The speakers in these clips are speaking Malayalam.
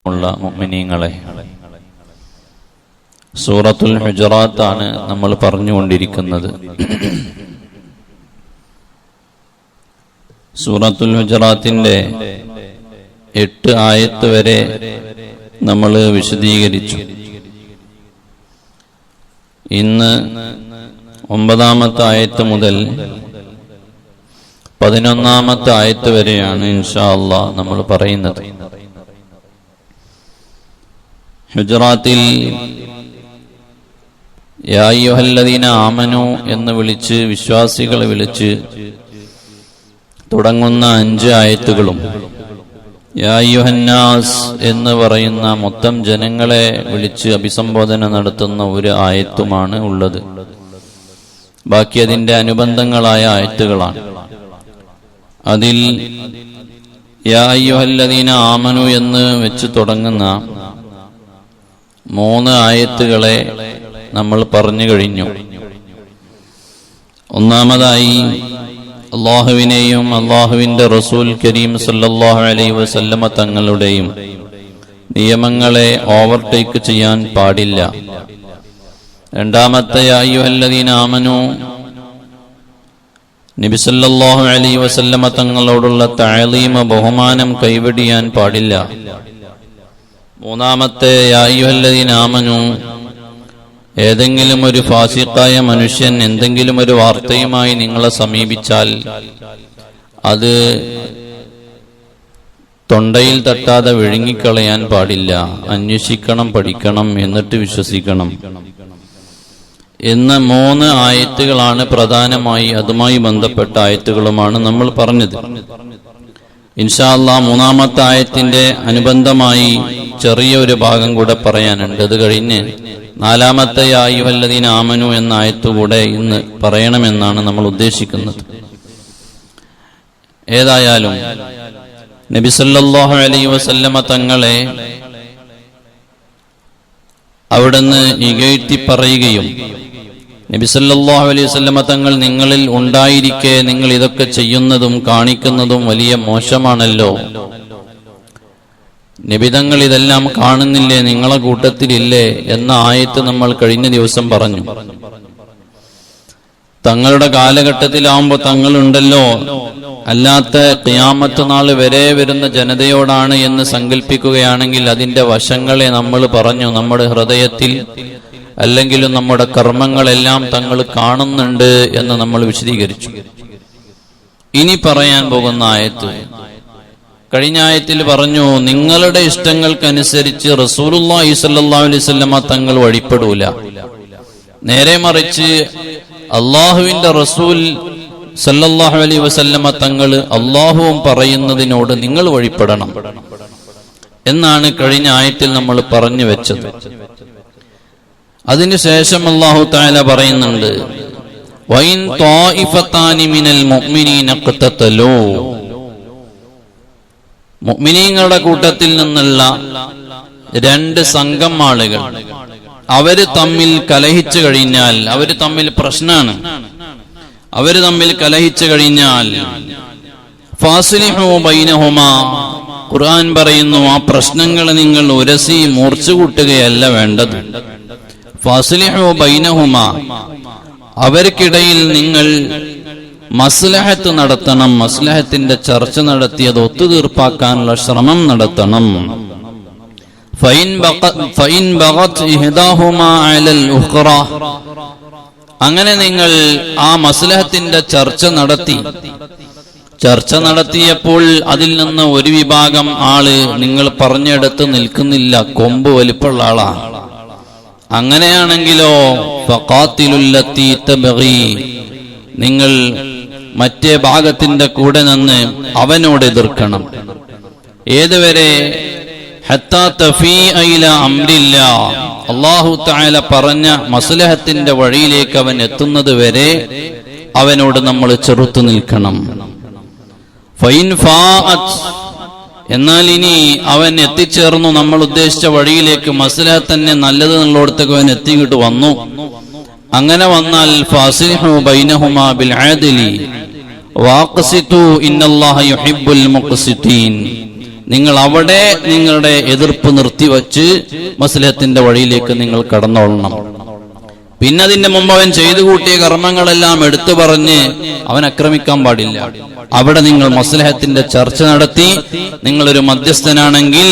ഉള്ള മുഅ്മിനീങ്ങളെ, സൂറത്തുൽ ഹുജറാത്ത് ആണ് നമ്മൾ പറഞ്ഞുകൊണ്ടിരിക്കുന്നത്. സൂറത്തുൽ ഹുജറാത്തിന്റെ 8 ആയത്ത് വരെ നമ്മൾ വിശദീകരിച്ചു. ഇന്ന് 9-ാമത്തെ ആയത്ത് മുതൽ 11-ാമത്തെ ആയത്ത് വരെയാണ് ഇൻഷാ അല്ലാഹ് നമ്മൾ പറയുന്നത്. ഹുജറാത്തിൽ യാ അയ്യുഹല്ലദീന ആമനു എന്ന് വിളിച്ച്, വിശ്വാസികളെ വിളിച്ച് തുടങ്ങുന്ന 5 ആയത്തുകളും യാ അയ്യുഹന്നാസ് എന്ന് പറയുന്ന മൊത്തം ജനങ്ങളെ വിളിച്ച് അഭിസംബോധന നടത്തുന്ന ഒരു ആയത്തുമാണ് ഉള്ളത്. ബാക്കി അതിന്റെ അനുബന്ധങ്ങളായ ആയത്തുകളാണ്. അതിൽ യാ അയ്യുഹല്ലദീന ആമനു എന്ന് വെച്ച് തുടങ്ങുന്ന 3 ആയത്തുകളെ നമ്മൾ പറഞ്ഞു കഴിഞ്ഞു. ഒന്നാമതായി അള്ളാഹുവിനെയും അള്ളാഹുവിന്റെ റസൂൽ കരീം സല്ലല്ലാഹു അലൈഹി വസല്ലമ തങ്ങളുടെയും നിയമങ്ങളെ ഓവർടേക്ക് ചെയ്യാൻ പാടില്ല. രണ്ടാമത്തെ യാ അയ്യുഹല്ലദീന ആമനു, നബി സല്ലല്ലാഹു അലൈഹി വസല്ലമ തങ്ങളോടുള്ള തഅലീമ, ബഹുമാനം കൈവെടിയാൻ പാടില്ല. മൂന്നാമത്തെ യാ അയ്യുഹല്ലദീന ആമനു, ഏതെങ്കിലും ഒരു ഫാസിഖായ മനുഷ്യൻ എന്തെങ്കിലും ഒരു വാർത്തയുമായി നിങ്ങളെ സമീപിച്ചാൽ അത് തൊണ്ടയിൽ തട്ടാതെ വിഴുങ്ങിക്കളയാൻ പാടില്ല. അന്വേഷിക്കണം, പഠിക്കണം, എന്നിട്ട് വിശ്വസിക്കണം എന്ന 3 ആയത്തുകളാണ് പ്രധാനമായി. അതുമായി ബന്ധപ്പെട്ട ആയത്തുകളുമാണ് നമ്മൾ പറഞ്ഞത്. ഇൻഷാ അല്ലാഹ് 3-ാമത്തെ ആയത്തിന്റെ അനുബന്ധമായി ചെറിയൊരു ഭാഗം കൂടെ പറയാനുണ്ട്. അത് കഴിഞ്ഞ് 4-ാമത്തെ യാ അയ്യുഹല്ലദീന ആമനു എന്ന ആയത്തുകൂടെ ഇന്ന് പറയണമെന്നാണ് നമ്മൾ ഉദ്ദേശിക്കുന്നത്. ഏതായാലും നബി സല്ലല്ലാഹു അലൈഹി വസല്ലമ തങ്ങളെ അവിടുന്ന് ഇകഴ്ത്തി പറയുകയും, നബി സല്ലല്ലാഹു അലൈഹി വസല്ലമ തങ്ങൾ നിങ്ങളിൽ ഉണ്ടായിരിക്കെ നിങ്ങൾ ഇതൊക്കെ ചെയ്യുന്നതും കാണിക്കുന്നതും വലിയ മോശമാണല്ലോ, നബിതങ്ങൾ ഇതെല്ലാം കാണുന്നില്ലേ, നിങ്ങളെ കൂട്ടത്തിലില്ലേ എന്ന ആയത്ത് നമ്മൾ കഴിഞ്ഞ ദിവസം പറഞ്ഞു. തങ്ങളുടെ കാലഘട്ടത്തിലാവുമ്പോൾ തങ്ങളുണ്ടല്ലോ, അല്ലാത്ത ഖിയാമത്ത് നാൾ വരെ വരുന്ന ജനതയോടാണ് എന്ന് സങ്കല്പിക്കുകയാണെങ്കിൽ അതിന്റെ വശങ്ങളെ നമ്മൾ പറഞ്ഞു. നമ്മുടെ ഹൃദയത്തിൽ അല്ലെങ്കിലും നമ്മുടെ കർമ്മങ്ങളെല്ലാം തങ്ങൾ കാണുന്നുണ്ട് എന്ന് നമ്മൾ വിശദീകരിച്ചു. ഇനി പറയാൻ പോകുന്ന ആയത്ത്, കഴിഞ്ഞ ആയത്തിൽ പറഞ്ഞു, നിങ്ങളുടെ ഇഷ്ടങ്ങൾക്കനുസരിച്ച് റസൂലുള്ളാഹി സ്വല്ലല്ലാഹു അലൈഹി വസല്ലമ തങ്ങൾ വഴിപ്പെടൂല. നേരെ മറിച്ച് അള്ളാഹുവിന്റെ റസൂൽ സല്ലല്ലാഹു അലൈഹി വസല്ലമ തങ്ങൾ അള്ളാഹുവും പറയുന്നതിനോട് നിങ്ങൾ വഴിപ്പെടണം എന്നാണ് കഴിഞ്ഞ ആയത്തിൽ നമ്മൾ പറഞ്ഞു വെച്ചത്. അതിനുശേഷം അല്ലാഹു തആല പറയുന്നുണ്ട്, വഇൻ ത്വായിഫതാനി മിനൽ മുഅ്മിനീന ഖതതലൂ, മുഅ്മിനീങ്ങളുടെ കൂട്ടത്തിൽ നിന്നുള്ള 2 സംഘം ആളുകൾ അവര് തമ്മിൽ കലഹിച്ചു കഴിഞ്ഞാൽ, അവര് തമ്മിൽ പ്രശ്നമാണ്, അവര് തമ്മിൽ കലഹിച്ചു കഴിഞ്ഞാൽ ഫാസിലിഹു ബൈനഹുമാ, ഖുർആൻ പറയുന്നു ആ പ്രശ്നങ്ങളെ നിങ്ങൾ ഉരസി മൂർച്ച കൂട്ടുകയല്ല വേണ്ടത്. ഫാസിലിഹു ബൈനഹുമാ, അവർക്കിടയിൽ നിങ്ങൾ മസ്ലഹത്ത് നടത്തണം, മസ്ലഹത്തിന്റെ ചർച്ച നടത്തി അത് ഒത്തുതീർപ്പാക്കാനുള്ള ശ്രമം നടത്തണം. ഫൈൻ ബഗത് ഇഹ്ദാഹുമാ അലൽ ഉഖ്റ, അങ്ങനെ നിങ്ങൾ ആ മസ്ലഹത്തിന്റെ ചർച്ച നടത്തിയപ്പോൾ അതിൽ നിന്ന് ഒരു വിഭാഗം ആള് നിങ്ങൾ പറഞ്ഞെടുത്ത് നിൽക്കുന്നില്ല, കൊമ്പ് വലിപ്പുള്ള ആളാ. അങ്ങനെയാണെങ്കിലോ ഫഖാതിലുല്ലത്തി തബഗി, നിങ്ങൾ മറ്റേ ഭാഗത്തിന്റെ കൂടെ നിന്ന് അവനോട് എതിർക്കണം. ഏതുവരെ? ഹത്താ തഫീഅ ഇലാ അംരില്ലാ, അല്ലാഹു തആല പറഞ്ഞ മസ്ലഹത്തിന്റെ വഴിയിലേക്ക് അവൻ എത്തുന്നത് വരെ അവനോട് നമ്മൾ ചെറുത്തു നിൽക്കണം. ഫൈൻ ഫാഅത്, എന്നാൽ ഇനി അവൻ എത്തിച്ചേർന്നു നമ്മൾ ഉദ്ദേശിച്ച വഴിയിലേക്ക്, മസ്ലഹത്ത് തന്നെ നല്ലത് എന്നുള്ളടത്തേക്ക് അവൻ എത്തിയിട്ട് വന്നു. അങ്ങനെ വന്നാൽ ഫാസിഹു ബൈനഹുമാ ബിൽ അദ്ലി വഖസിതു ഇന്നല്ലാഹ യുഹിബ്ബുൽ മുഖ്സിതീൻ, നിങ്ങൾ അവിടെ നിങ്ങളുടെ എതിർപ്പ് നിർത്തിവച്ച് മസ്ലഹത്തിന്റെ വഴിയിലേക്ക് നിങ്ങൾ കടന്നോളണം. പിന്നെ അതിന്റെ മുമ്പ് അവൻ ചെയ്തു കൂട്ടിയ കർമ്മങ്ങളെല്ലാം എടുത്തു പറഞ്ഞ് അവൻ ആക്രമിക്കാൻ പാടില്ല. അവിടെ നിങ്ങൾ മസ്ലഹത്തിന്റെ ചർച്ച നടത്തി നിങ്ങളൊരു മധ്യസ്ഥനാണെങ്കിൽ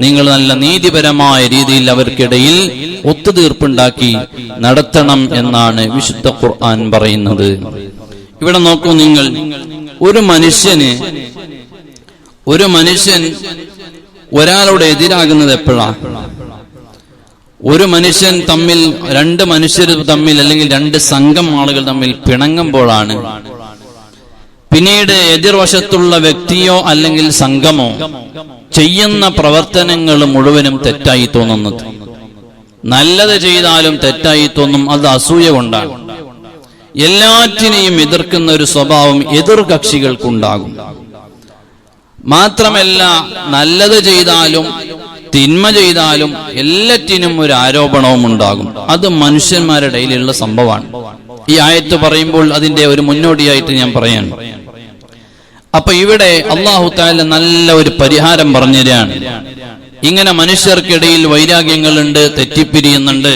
നിങ്ങൾ നല്ല നീതിപരമായ രീതിയിൽ അവർക്കിടയിൽ ഒത്തുതീർപ്പുണ്ടാക്കി നടത്തണം എന്നാണ് വിശുദ്ധ ഖുർആൻ പറയുന്നത്. ഇവിടെ നോക്കൂ നിങ്ങൾ, ഒരു മനുഷ്യൻ ഒരാളോട് എതിരാകുന്നത് എപ്പോഴാണ്? ഒരു മനുഷ്യൻ തമ്മിൽ, രണ്ട് മനുഷ്യർ തമ്മിൽ അല്ലെങ്കിൽ രണ്ട് സംഘം ആളുകൾ തമ്മിൽ പിണങ്ങുമ്പോഴാണ്. പിന്നീട് എതിർവശത്തുള്ള വ്യക്തിയോ അല്ലെങ്കിൽ സംഘമോ ചെയ്യുന്ന പ്രവർത്തനങ്ങൾ മുഴുവനും തെറ്റായി തോന്നുന്നത്. നല്ലത് ചെയ്താലും തെറ്റായി തോന്നും. അത് അസൂയ കൊണ്ടാണ്. എല്ലാറ്റിനെയും എതിർക്കുന്ന ഒരു സ്വഭാവം എതിർ കക്ഷികൾക്കുണ്ടാകും. മാത്രമല്ല, നല്ലത് ചെയ്താലും തിന്മ ചെയ്താലും എല്ലാറ്റിനും ഒരു ആരോപണവും ഉണ്ടാകും. അത് മനുഷ്യന്മാരുടെ ഇടയിലുള്ള സംഭവമാണ്. ഈ ആയത്ത് പറയുമ്പോൾ അതിന്റെ ഒരു മുന്നോടിയായിട്ട് ഞാൻ പറയാണ്. അപ്പൊ ഇവിടെ അല്ലാഹു തആല നല്ല ഒരു പരിഹാരം പറഞ്ഞുതരാണ്. ഇങ്ങനെ മനുഷ്യർക്കിടയിൽ വൈരാഗ്യങ്ങളുണ്ട്, തെറ്റിപ്പിരിയുന്നുണ്ട്.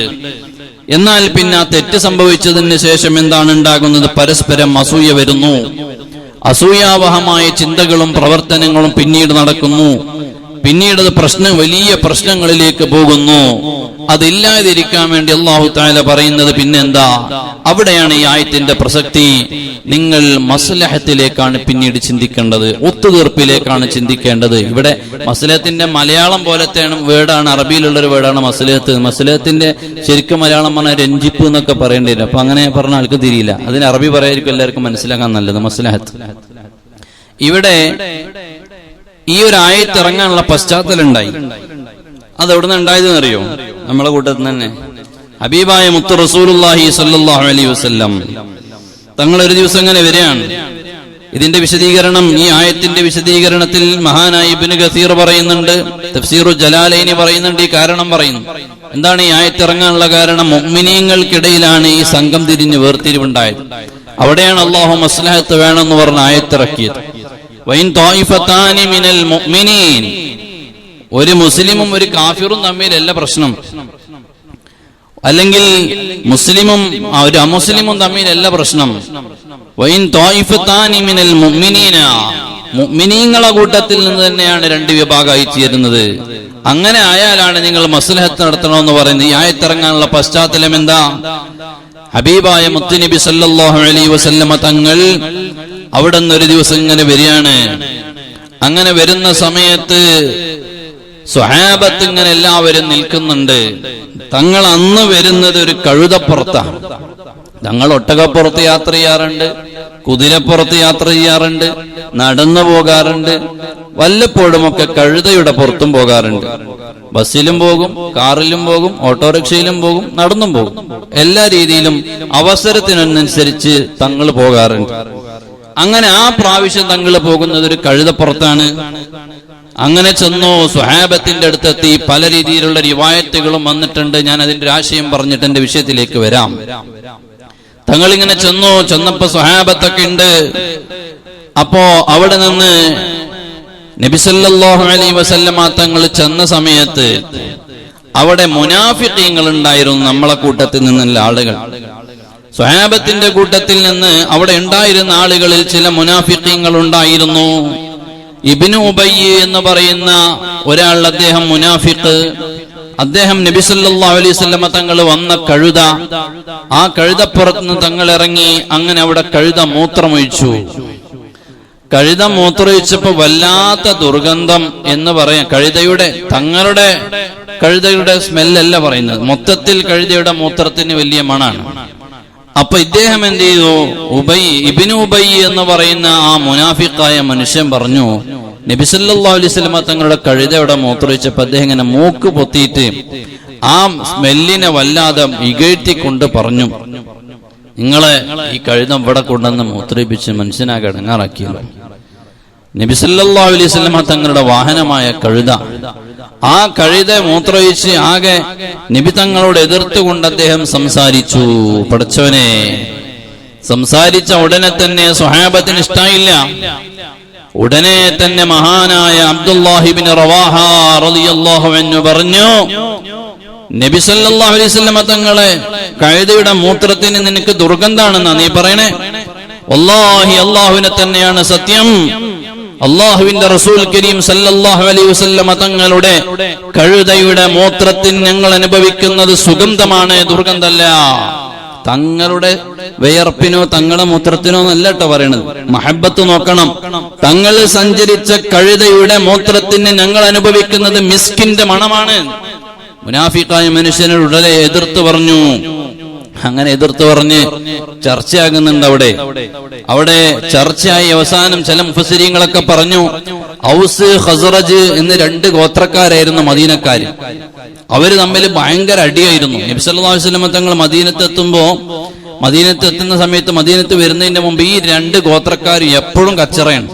എന്നാൽ പിന്നെ ആ തെറ്റ് സംഭവിച്ചതിന് ശേഷം എന്താണ് ഉണ്ടാകുന്നത്? പരസ്പരം അസൂയ വരുന്നു. അസൂയാവഹമായ ചിന്തകളും പ്രവർത്തനങ്ങളും പിന്നീട് നടക്കുന്നു. പിന്നീട് അത് വലിയ പ്രശ്നങ്ങളിലേക്ക് പോകുന്നു. അതില്ലാതിരിക്കാൻ വേണ്ടി അല്ലാഹു തആല പറയുന്നത് പിന്നെന്താ? അവിടെയാണ് ഈ ആയത്തിന്റെ പ്രസക്തി. നിങ്ങൾ മസ്ലഹത്തിലേക്കാണ് പിന്നീട് ചിന്തിക്കേണ്ടത്, ഒത്തുതീർപ്പിലേക്കാണ് ചിന്തിക്കേണ്ടത്. ഇവിടെ മസ്ലഹത്തിന്റെ മലയാളം പോലത്തെ വേർഡാണ്, അറബിയിലുള്ളൊരു വേർഡാണ് മസ്ലഹത്ത്. മസ്ലഹത്തിന്റെ ശരിക്കും മലയാളം പറഞ്ഞാൽ രഞ്ജിപ്പ് എന്നൊക്കെ പറയേണ്ടി വരും. അപ്പൊ അങ്ങനെ പറഞ്ഞ ആൾക്ക് തിരിയില്ല. അതിന് അറബി പറയായിരിക്കും എല്ലാവർക്കും മനസ്സിലാക്കാൻ നല്ലത്, മസ്ലഹത്ത്. ഇവിടെ ഈ ഒരു ആയത്ത് ഇറങ്ങാനുള്ള പശ്ചാത്തലം ഉണ്ടായി. അത് എവിടെ നിന്ന് ഉണ്ടായതെന്ന് അറിയോ? നമ്മളെ കൂട്ടത്തിൽ തന്നെ ഹബീബായ മുത്ത് റസൂലുള്ളാഹി സ്വല്ലല്ലാഹു അലൈഹി വസല്ലം തങ്ങൾ ഒരു ദിവസം ഇങ്ങനെ വരികയാണ്. ഇതിന്റെ വിശദീകരണം, ഈ ആയത്തിന്റെ വിശദീകരണത്തിൽ മഹാനായ ഇബ്നു കസീർ പറയുന്നുണ്ട്, തഫ്സീറു ജലാലൈനി പറയുന്നുണ്ട്. ഈ കാരണം പറയുന്നു. എന്താണ് ഈ ആയത്ത് ഇറങ്ങാനുള്ള കാരണം? മുഅ്മിനീങ്ങൾക്കിടയിലാണ് ഈ സംഘം തിരിഞ്ഞ് വേർതിരിവുണ്ടായത്. അവിടെയാണ് അല്ലാഹു മസ്ലഹത്ത് വേണമെന്ന് പറഞ്ഞ ആയത്ത് ഇറക്കിയത്. വൈൻ ത്വായിഫതാനി മിനൽ മുഅ്മിനീൻ, ഒരു മുസ്ലിമും ഒരു കാഫിറും തമ്മിലല്ല പ്രശ്നം, അല്ലെങ്കിൽ മുസ്ലിമും ഒരു അമുസ്ലിമും തമ്മിലല്ല പ്രശ്നം. വൈൻ ത്വായിഫതാനി മിനൽ മുഅ്മിനീന, മുഅ്മിനീങ്ങളെ കൂട്ടത്തിൽ നിന്ന് തന്നെയാണ് രണ്ട് വിഭാഗമായി ചേരുന്നത്. അങ്ങനെ ആയാലാണ് നിങ്ങൾ മസ്ലഹത്ത് നടത്തണമെന്ന് പറയുന്നത്. ഈ ആയത്തിറങ്ങാനുള്ള പശ്ചാത്തലം എന്താ? ഹബീബായ മുത്തുനബി സല്ലല്ലാഹു അലൈഹി വസല്ലമ തങ്ങൾ അവിടെ നിന്ന് ഒരു ദിവസം ഇങ്ങനെ വരികയാണ്. അങ്ങനെ വരുന്ന സമയത്ത് സ്വഹാബത്ത് ഇങ്ങനെ എല്ലാവരും നിൽക്കുന്നുണ്ട്. തങ്ങൾ അന്ന് വരുന്നത് ഒരു കഴുതപ്പുറത്താണ്. തങ്ങൾ ഒട്ടകപ്പുറത്ത് യാത്ര ചെയ്യാറുണ്ട്, കുതിരപ്പുറത്ത് യാത്ര ചെയ്യാറുണ്ട്, നടന്നു പോകാറുണ്ട്, വല്ലപ്പോഴുമൊക്കെ കഴുതയുടെ പുറത്തും പോകാറുണ്ട്. ബസ്സിലും പോകും, കാറിലും പോകും, ഓട്ടോറിക്ഷയിലും പോകും, നടന്നും പോകും. എല്ലാ രീതിയിലും അവസരത്തിനനുസരിച്ച് തങ്ങൾ പോകാറുണ്ട്. അങ്ങനെ ആ പ്രാവശ്യം തങ്ങൾ പോകുന്നത് ഒരു കഴുതപ്പുറത്താണ്. അങ്ങനെ ചെന്നു സ്വഹാബത്തിന്റെ അടുത്തെത്തി. പല രീതിയിലുള്ള റിവായത്തുകളും വന്നിട്ടുണ്ട്. ഞാൻ അതിന്റെ ആശയം പറഞ്ഞിട്ട് എന്റെ വിഷയത്തിലേക്ക് വരാം. തങ്ങൾ ഇങ്ങനെ ചെന്നപ്പോ സ്വഹാബത്തൊക്കെ ഉണ്ട്. അപ്പോ അവിടെ നിന്ന് നബി സല്ലല്ലാഹു അലൈഹി വസല്ലമ തങ്ങൾ ചെന്ന സമയത്ത് അവിടെ മുനാഫിഖീങ്ങൾ ഉണ്ടായിരുന്നു. നമ്മളെ കൂട്ടത്തിൽ നിന്നുള്ള ആളുകൾ, സ്വഹാബത്തിന്റെ കൂട്ടത്തിൽ നിന്ന് അവിടെ ഉണ്ടായിരുന്ന ആളുകളിൽ ചില മുനാഫിഖീങ്ങൾ ഉണ്ടായിരുന്നു. ഇബ്നു ഉബയ്യ് എന്ന് പറയുന്ന ഒരാൾ, അദ്ദേഹം മുനാഫിഖ്. അദ്ദേഹം നബി സല്ലല്ലാഹു അലൈഹി വസല്ലമ തങ്ങൾ വന്ന കഴുത, ആ കഴുതപ്പുറത്ത് നിന്ന് തങ്ങൾ ഇറങ്ങി. അങ്ങനെ അവിടെ കഴുത മൂത്രമൊഴിച്ചു. കഴുത മൂത്രമൊഴിച്ചപ്പോ വല്ലാത്ത ദുർഗന്ധം എന്ന് പറയാം. തങ്ങളുടെ കഴുതയുടെ സ്മെല്ലല്ല പറയുന്നത്, മൊത്തത്തിൽ കഴുതയുടെ മൂത്രത്തിന് വലിയ മണാണ്. അപ്പൊ ഇദ്ദേഹം എന്ത് ചെയ്തു? ഇബ്നു ഉബയ്യ് എന്ന് പറയുന്ന ആ മുനാഫിഖായ മനുഷ്യൻ പറഞ്ഞു, നബി സല്ലല്ലാഹു അലൈഹി വസല്ലമ തങ്ങളുടെ കഴുതയുടെ മൂത്രമൊഴിച്ചപ്പോ അദ്ദേഹം ഇങ്ങനെ മൂക്ക് പൊത്തിയിട്ട് ആ സ്മെല്ലിനെ വല്ലാതെ ഇകഴ്ത്തിക്കൊണ്ട് പറഞ്ഞു, നിങ്ങളെ ഈ കഴുത ഇവിടെ കൊണ്ടുവന്ന് മൂത്രയിപ്പിച്ച് മനുഷ്യനാകെ ഇടങ്ങാറാക്കിയല്ലോ. നബി സല്ലല്ലാഹു അലൈഹി വസല്ലമ തങ്ങളുടെ വാഹനമായ കഴുത, ആ കഴുത മൂത്രമൊഴിച്ച് ആകെ നബി തങ്ങളോട് എതിർത്തുകൊണ്ട് അദ്ദേഹം സംസാരിച്ചു, പടച്ചവനെ സംസാരിച്ച ഉടനെ തന്നെ സ്വഹാബത്തിന് ഇഷ്ടായില്ല. ഉടനെ തന്നെ മഹാനായ അബ്ദുല്ലാഹി ഇബ്നു റവാഹ റളിയല്ലാഹു അൻഹു പറഞ്ഞു, നബി സല്ലല്ലാഹു അലൈഹി വസല്ലം തങ്ങളെ കഴുതയുടെ മൂത്രത്തിന് നിനക്ക് ദുർഗന്ധാണെന്നാ നീ പറയണേ? വല്ലാഹി അല്ലാഹുവിനെ തന്നെയാണ് സത്യം, അല്ലാഹുവിന്റെ റസൂൽ കരീം സല്ലല്ലാഹു അലൈഹി വസല്ലം തങ്ങളുടെ കഴുതയുടെ മൂത്രത്തിന് ഞങ്ങൾ അനുഭവിക്കുന്നത് സുഗന്ധമാണ്, ദുർഗന്ധമല്ല. തങ്ങളുടെ വിയർപ്പിനോ തങ്ങളുടെ മൂത്രത്തിനോ എന്നല്ല കേട്ടോ പറയണത്, മഹബത്ത് നോക്കണം. തങ്ങൾ സഞ്ചരിച്ച കഴുതയുടെ മൂത്രത്തിന് ഞങ്ങൾ അനുഭവിക്കുന്നത് മിസ്കിന്റെ മണമാണ്. മുനാഫിക്കായ മനുഷ്യനോട് ഉടനെ എതിർത്ത് പറഞ്ഞു. അങ്ങനെ എതിർത്ത് പറഞ്ഞ് ചർച്ചയാകുന്നുണ്ട്. അവിടെ ചർച്ചയായി അവസാനം ചില മുഫസ്സിരീങ്ങളൊക്കെ പറഞ്ഞു, ഔസ് ഖസ്റജ് എന്ന് രണ്ട് ഗോത്രക്കാരായിരുന്നു മദീനക്കാര്. അവര് തമ്മിൽ ഭയങ്കര അടിയായിരുന്നു. നബി സല്ലല്ലാഹു അലൈഹി വസല്ലം തങ്ങൾ മദീനത്ത് എത്തുന്ന സമയത്ത്, മദീനത്ത് വരുന്നതിന്റെ മുമ്പ് ഈ രണ്ട് ഗോത്രക്കാർ എപ്പോഴും കച്ചറയാണ്.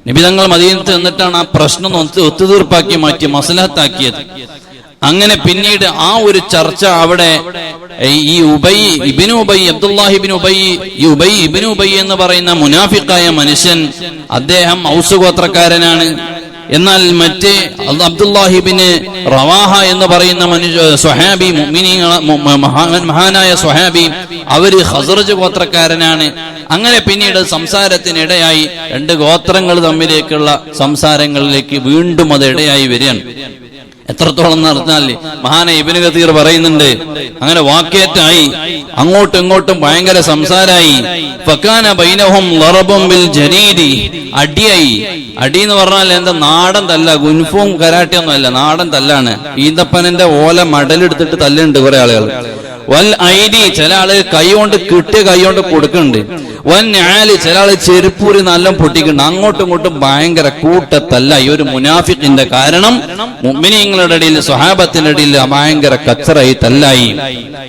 നബി തങ്ങൾ മദീനത്ത് എന്നിട്ടാണ് ആ പ്രശ്നം ഒത്തുതീർപ്പാക്കി മാറ്റി മസ്ലഹത്താക്കിയത്. അങ്ങനെ പിന്നീട് ആ ഒരു ചർച്ച അവിടെ ഈ അബ്ദുല്ലാഹി ഇബ്നു ഉബൈ എന്ന് പറയുന്ന മുനാഫിക്കായ മനുഷ്യൻ, അദ്ദേഹം ഔസ് ഗോത്രക്കാരനാണ്. എന്നാൽ മറ്റേ അബ്ദുല്ലാഹി ഇബ്നു റവാഹ എന്ന് പറയുന്ന സ്വഹാബി, മഹാനായ സ്വഹാബി, അവര് ഖസ്റജ് ഗോത്രക്കാരനാണ്. അങ്ങനെ പിന്നീട് സംസാരത്തിനിടയായി രണ്ട് ഗോത്രങ്ങൾ തമ്മിലേക്കുള്ള സംസാരങ്ങളിലേക്ക് വീണ്ടും അത് ഇടയായി വരികയാണ്. എത്രത്തോളം നടന്നാൽ മഹാനായ ഇബ്നു കതീർ പറയുന്നുണ്ട്, അങ്ങനെ വാക്കേറ്റായി, അങ്ങോട്ടും ഇങ്ങോട്ടും ഭയങ്കര സംസാരായി. ഫകാന ബൈനഹും ലറബും ബിൽ ജനീദി, അടിയായി. അടി എന്ന് പറഞ്ഞാൽ എന്താ? നാടൻ തല്ല, ഗുൻഫും കരാട്ടിയൊന്നും അല്ല, നാടൻ തല്ലാണ്. ഈന്തപ്പനന്റെ ഓല മടലെടുത്തിട്ട് തല്ലുണ്ട് കുറെ ആളുകൾ. വൽ ഐദി, ചില ആള് കൈ കൊണ്ട് കിട്ടിയ കൈ കൊണ്ട് കൊടുക്കുന്നുണ്ട്. വൻ ആലി, ചില ആള് ചെരുപ്പൂരി നല്ല പൊട്ടിക്കുന്നുണ്ട്. അങ്ങോട്ടും ഇങ്ങോട്ടും ഭയങ്കര കൂട്ടത്തല്ല ഈ ഒരു മുനാഫിഖിന്റെ. കാരണം മുഅ്മിനീങ്ങളുടെ ഇടയിൽ, സ്വഹാബത്തിന്റെ ഇടയിൽ ഭയങ്കര കച്ചറായി, തല്ലായി.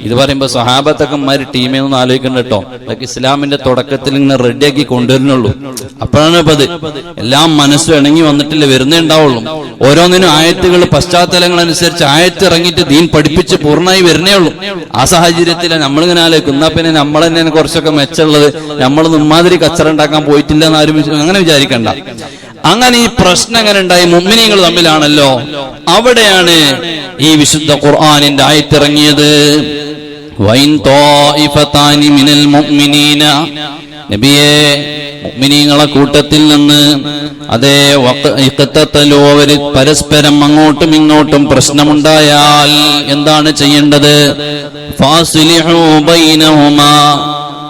ഇത് പറയുമ്പോ സ്വഹാബത്തൊക്കെ ടീമേ ഒന്നും ആലോചിക്കണ്ട കേട്ടോ. അതൊക്കെ ഇസ്ലാമിന്റെ തുടക്കത്തിൽ ഇങ്ങനെ റെഡിയാക്കി കൊണ്ടുവരുന്നുള്ളൂ. അപ്പോഴാണ് ഇപ്പൊ അത് എല്ലാം മനസ്സ് ഇണങ്ങി വന്നിട്ടില്ല, വരുന്നേ ഉണ്ടാവുള്ളൂ. ഓരോന്നിനും ആയത്തുകൾ, പശ്ചാത്തലങ്ങൾ അനുസരിച്ച് ആയത്ത് ഇറങ്ങിയിട്ട് ദീൻ പഠിപ്പിച്ച് പൂർണ്ണമായി വരുന്നേ ഉള്ളൂ. ആ സാഹചര്യത്തിലാണ് നമ്മളിങ്ങനെ ആലോചിക്കും, എന്നാ പിന്നെ നമ്മൾ തന്നെ കുറച്ചൊക്കെ മെച്ചമുള്ളത്, നമ്മൾ ഇമ്മാതിരി കച്ചറ ഉണ്ടാക്കാൻ പോയിട്ടില്ല എന്നാരും അങ്ങനെ വിചാരിക്കണ്ട. അങ്ങനെ ഈ പ്രശ്നം എങ്ങനെ ഉണ്ടായി? മുഅ്മിനീങ്ങൾ തമ്മിലാണല്ലോ. അവിടെയാണ് ഈ വിശുദ്ധ ഖുർആനിന്റെ ആയത്തിറങ്ങിയത്. വൈൻ ത്വായിഫതാനി മിനൽ മുഅ്മിനീന, നബിയേ മുഅ്മിനീങ്ങളെ കൂട്ടത്തിൽ നിന്ന് അതേ ഇഖ്തതലു, അവര് പരസ്പരം അങ്ങോട്ടും ഇങ്ങോട്ടും പ്രശ്നമുണ്ടായാൽ എന്താണ് ചെയ്യേണ്ടത്? ഫാസിലിഹു ബൈനഹുമാ,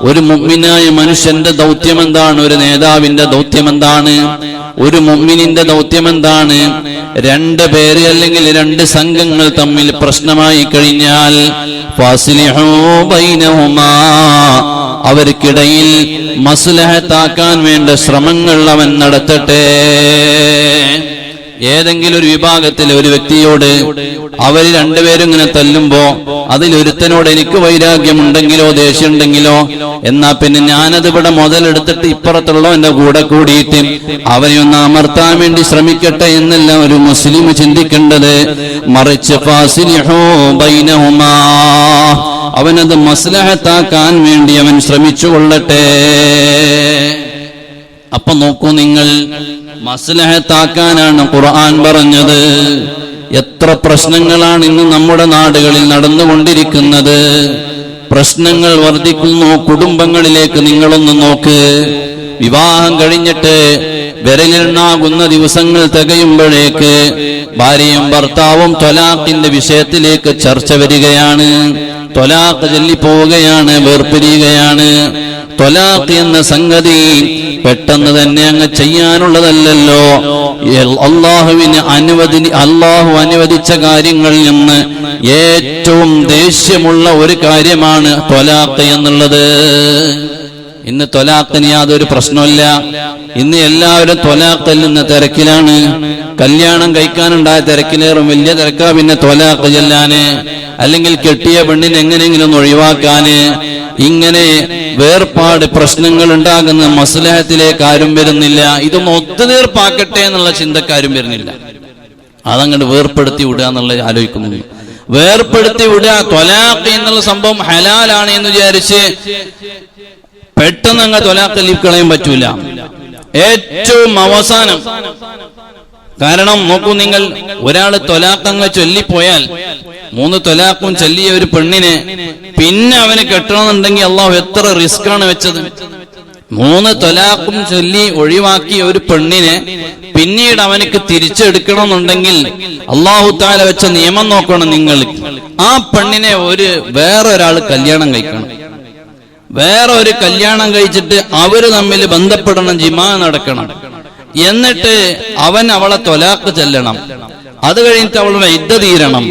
ഒരു മുഅ്മിനായ മനുഷ്യന്റെ ദൗത്യം എന്താണ്? ഒരു നേതാവിന്റെ ദൗത്യം എന്താണ്? ഒരു മുഅ്മിനിന്റെ ദൗത്യം എന്താണ്? രണ്ട് പേര് അല്ലെങ്കിൽ രണ്ട് സംഘങ്ങൾ തമ്മിൽ പ്രശ്നമായി കഴിഞ്ഞാൽ ഫാസിലിഹു ബൈനഹുമാ, അവർക്കിടയിൽ മസ്ലഹത്താക്കാൻ വേണ്ട ശ്രമങ്ങൾ അവൻ നടത്തട്ടെ. ഏതെങ്കിലും ഒരു വിഭാഗത്തിലെ ഒരു വ്യക്തിയോട് അവര് രണ്ടുപേരും ഇങ്ങനെ തല്ലുമ്പോ അതിലൊരുത്തനോട് എനിക്ക് വൈരാഗ്യമുണ്ടെങ്കിലോ ദേഷ്യമുണ്ടെങ്കിലോ, എന്നാ പിന്നെ ഞാനത് ഇവിടെ മുതലെടുത്തിട്ട് ഇപ്പുറത്തുള്ള എന്റെ കൂടെ കൂടിയിട്ട് അവനെ ഒന്ന് അമർത്താൻ വേണ്ടി ശ്രമിക്കട്ടെ എന്നല്ല ഒരു മുസ്ലിം ചിന്തിക്കേണ്ടത്. മറിച്ച് ഫാസിലിഹു ബൈനഹുമാ, അവനത് മസ്ലഹത്താക്കാൻ വേണ്ടി അവൻ ശ്രമിച്ചു കൊള്ളട്ടെ. അപ്പൊ നോക്കൂ നിങ്ങൾ, മസ്ലഹത്താക്കാനാണ് ഖുർആൻ പറഞ്ഞത്. എത്ര പ്രശ്നങ്ങളാണ് ഇന്ന് നമ്മുടെ നാടുകളിൽ നടന്നുകൊണ്ടിരിക്കുന്നത്. പ്രശ്നങ്ങൾ വർദ്ധിക്കുന്നു. കുടുംബങ്ങളിലേക്ക് നിങ്ങളൊന്ന് നോക്ക്. വിവാഹം കഴിഞ്ഞിട്ട് വിരലിലെണ്ണാകുന്ന ദിവസങ്ങൾ തികയുമ്പോഴേക്ക് ഭാര്യയും ഭർത്താവും ത്വലാഖിന്റെ വിഷയത്തിലേക്ക് ചർച്ച വരികയാണ്. ത്വലാഖ് ചൊല്ലിപ്പോവുകയാണ്, വേർപിരിയുകയാണ്. ത്വലാഖ് എന്ന സംഗതി പെട്ടെന്ന് തന്നെ അങ്ങ് ചെയ്യാനുള്ളതല്ലല്ലോ. അള്ളാഹു അനുവദിച്ച കാര്യങ്ങളിൽ നിന്ന് ഏറ്റവും ദേഷ്യമുള്ള ഒരു കാര്യമാണ് ത്വലാഖ് എന്നുള്ളത്. ഇന്ന് ത്വലാഖിന് യാതൊരു പ്രശ്നമില്ല. ഇന്ന് എല്ലാവരും ത്വലാഖ് ചെല്ലുന്ന തിരക്കിലാണ്. കല്യാണം കഴിക്കാനുണ്ടായ തിരക്കിലേറും വലിയ തിരക്കാ പിന്നെ ത്വലാഖ് ചെല്ലാന്, അല്ലെങ്കിൽ കെട്ടിയ പെണ്ണിനെ എങ്ങനെയെങ്കിലും ഒന്ന് ഒഴിവാക്കാന്. ഇങ്ങനെ വേർപാട് പ്രശ്നങ്ങൾ ഉണ്ടാകുന്ന മസ്ലഹത്തിലേക്ക് ആരും വരുന്നില്ല. ഇതൊന്ന് ഒത്തുതീർപ്പാക്കട്ടെ എന്നുള്ള ചിന്തക്കാരും വരുന്നില്ല. അതങ്ങോട്ട് വേർപ്പെടുത്തി വിടുക എന്നുള്ള ആലോചിക്കുന്നു. വേർപ്പെടുത്തി വിടുക. ത്വലാഖ് എന്നുള്ള സംഭവം ഹലാലാണ് എന്ന് വിചാരിച്ച് പെട്ടെന്ന് അങ്ങ് ത്വലാഖ് കളയാൻ പറ്റൂല. ഏറ്റവും അവസാനം. കാരണം നോക്കൂ നിങ്ങൾ, ഒരാള് ത്വലാഖ് അങ്ങ് ചൊല്ലിപ്പോയാൽ, 3 ത്വലാഖും ചൊല്ലിയ ഒരു പെണ്ണിനെ പിന്നെ അവന് കെട്ടണമെന്നുണ്ടെങ്കിൽ അള്ളാഹു എത്ര റിസ്ക് ആണ് വെച്ചത്. 3 ത്വലാഖും ചൊല്ലി ഒഴിവാക്കിയ ഒരു പെണ്ണിനെ പിന്നീട് അവനക്ക് തിരിച്ചെടുക്കണമെന്നുണ്ടെങ്കിൽ അള്ളാഹു തആല വെച്ച നിയമം നോക്കണം നിങ്ങൾ. ആ പെണ്ണിനെ വേറൊരാൾ കല്യാണം കഴിക്കണം. വേറെ ഒരു കല്യാണം കഴിച്ചിട്ട് അവര് തമ്മിൽ ബന്ധപ്പെടണം, ജിമാ നടക്കണം. എന്നിട്ട് അവൻ അവളെ ത്വലാഖ് ചെല്ലണം. അത് കഴിഞ്ഞിട്ട് അവളുടെ ഇദ്ദ തീരണം.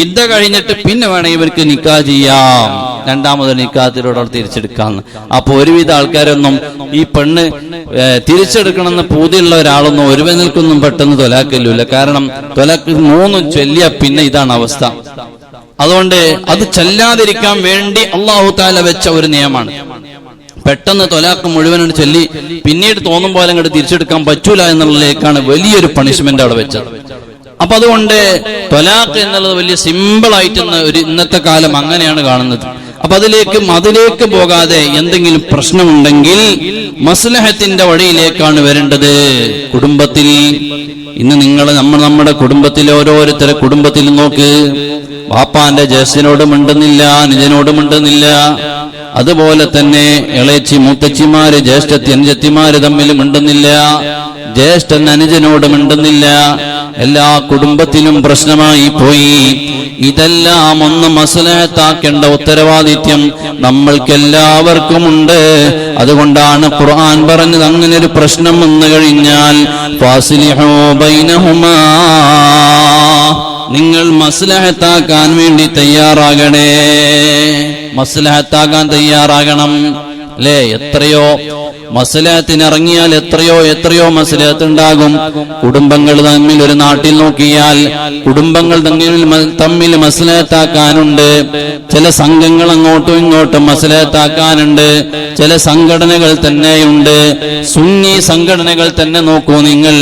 ഇദ്ദ കഴിഞ്ഞിട്ട് പിന്നെ വേണം ഇവർക്ക് നിക്കാഹ് ചെയ്യാം, രണ്ടാമത് നിക്കാഹത്തിലൂടെ തിരിച്ചെടുക്കാം. അപ്പൊ ഒരുവിധ ആൾക്കാരൊന്നും ഈ പെണ്ണ് തിരിച്ചെടുക്കണമെന്ന് പൂതിയുള്ള ഒരാളൊന്നും ഒരുവനൽക്കൊന്നും പെട്ടെന്ന് ത്വലാഖില്ല. കാരണം ത്വലാഖ് 3 ചൊല്ലിയ പിന്നെ ഇതാണ് അവസ്ഥ. അതുകൊണ്ട് അത് ചെല്ലാതിരിക്കാൻ വേണ്ടി അല്ലാഹു തആല വെച്ച ഒരു നിയമമാണ്. പെട്ടെന്ന് ത്വലാഖ് മുഴുവനും ചൊല്ലി പിന്നീട് തോന്നും പോലെ അങ്ങോട്ട് തിരിച്ചെടുക്കാൻ പറ്റൂല എന്നുള്ളതിലേക്കാണ് വലിയൊരു പണിഷ്മെന്റ് അവിടെ വെച്ചത്. അപ്പൊ അതുകൊണ്ട് ത്വലാഖ് എന്നുള്ളത് വലിയ സിമ്പിൾ ആയിട്ട് ഇന്നത്തെ കാലം അങ്ങനെയാണ് കാണുന്നത്. അപ്പൊ അതിലേക്ക് പോകാതെ എന്തെങ്കിലും പ്രശ്നമുണ്ടെങ്കിൽ മസ്ലഹത്തിന്റെ വഴിയിലേക്കാണ് വരേണ്ടത്. കുടുംബത്തിൽ ഇന്ന് നമ്മുടെ കുടുംബത്തിലെ ഓരോരുത്തരെ കുടുംബത്തിൽ നോക്ക്. വാപ്പാന്റെ ജ്യേഷ്ഠനോട് മിണ്ടുന്നില്ല, അനുജനോട് മിണ്ടുന്നില്ല. അതുപോലെ തന്നെ ഇളയച്ചി മൂത്തച്ചിമാര് ജ്യേഷ്ഠത്തി അനുജത്തിമാര് തമ്മിൽ മിണ്ടുന്നില്ല, ജ്യേഷ്ഠൻ അനുജനോട് മിണ്ടുന്നില്ല. എല്ലാ കുടുംബത്തിലും പ്രശ്നമായി പോയി. ഇതെല്ലാം ഒന്ന് മസ്ലഹത്താക്കേണ്ട ഉത്തരവാദിത്യം നമ്മൾക്കെല്ലാവർക്കുമുണ്ട്. അതുകൊണ്ടാണ് ഖുർആൻ പറഞ്ഞത്, അങ്ങനെ ഒരു പ്രശ്നം വന്നു കഴിഞ്ഞാൽ ഫാസിലിഹൂ ബൈനഹുമാ, നിങ്ങൾ മസ്ലഹത്താക്കാൻ വേണ്ടി തയ്യാറാകണേ. മസ്ലഹത്താക്കാൻ തയ്യാറാകണം അല്ലേ? എത്രയോ മസ്ലഹത്തിനിറങ്ങിയാൽ എത്രയോ മസ്ലഹത്ത് ഉണ്ടാകും. കുടുംബങ്ങൾ തമ്മിൽ ഒരു നാട്ടിൽ നോക്കിയാൽ കുടുംബങ്ങൾ തമ്മിൽ മസ്ലഹത്താക്കാനുണ്ട്. ചില സംഘങ്ങൾ അങ്ങോട്ടും ഇങ്ങോട്ടും മസ്ലഹത്താക്കാനുണ്ട്. ചില സംഘടനകൾ തന്നെയുണ്ട്. സുന്നി സംഘടനകൾ തന്നെ നോക്കൂ നിങ്ങൾ,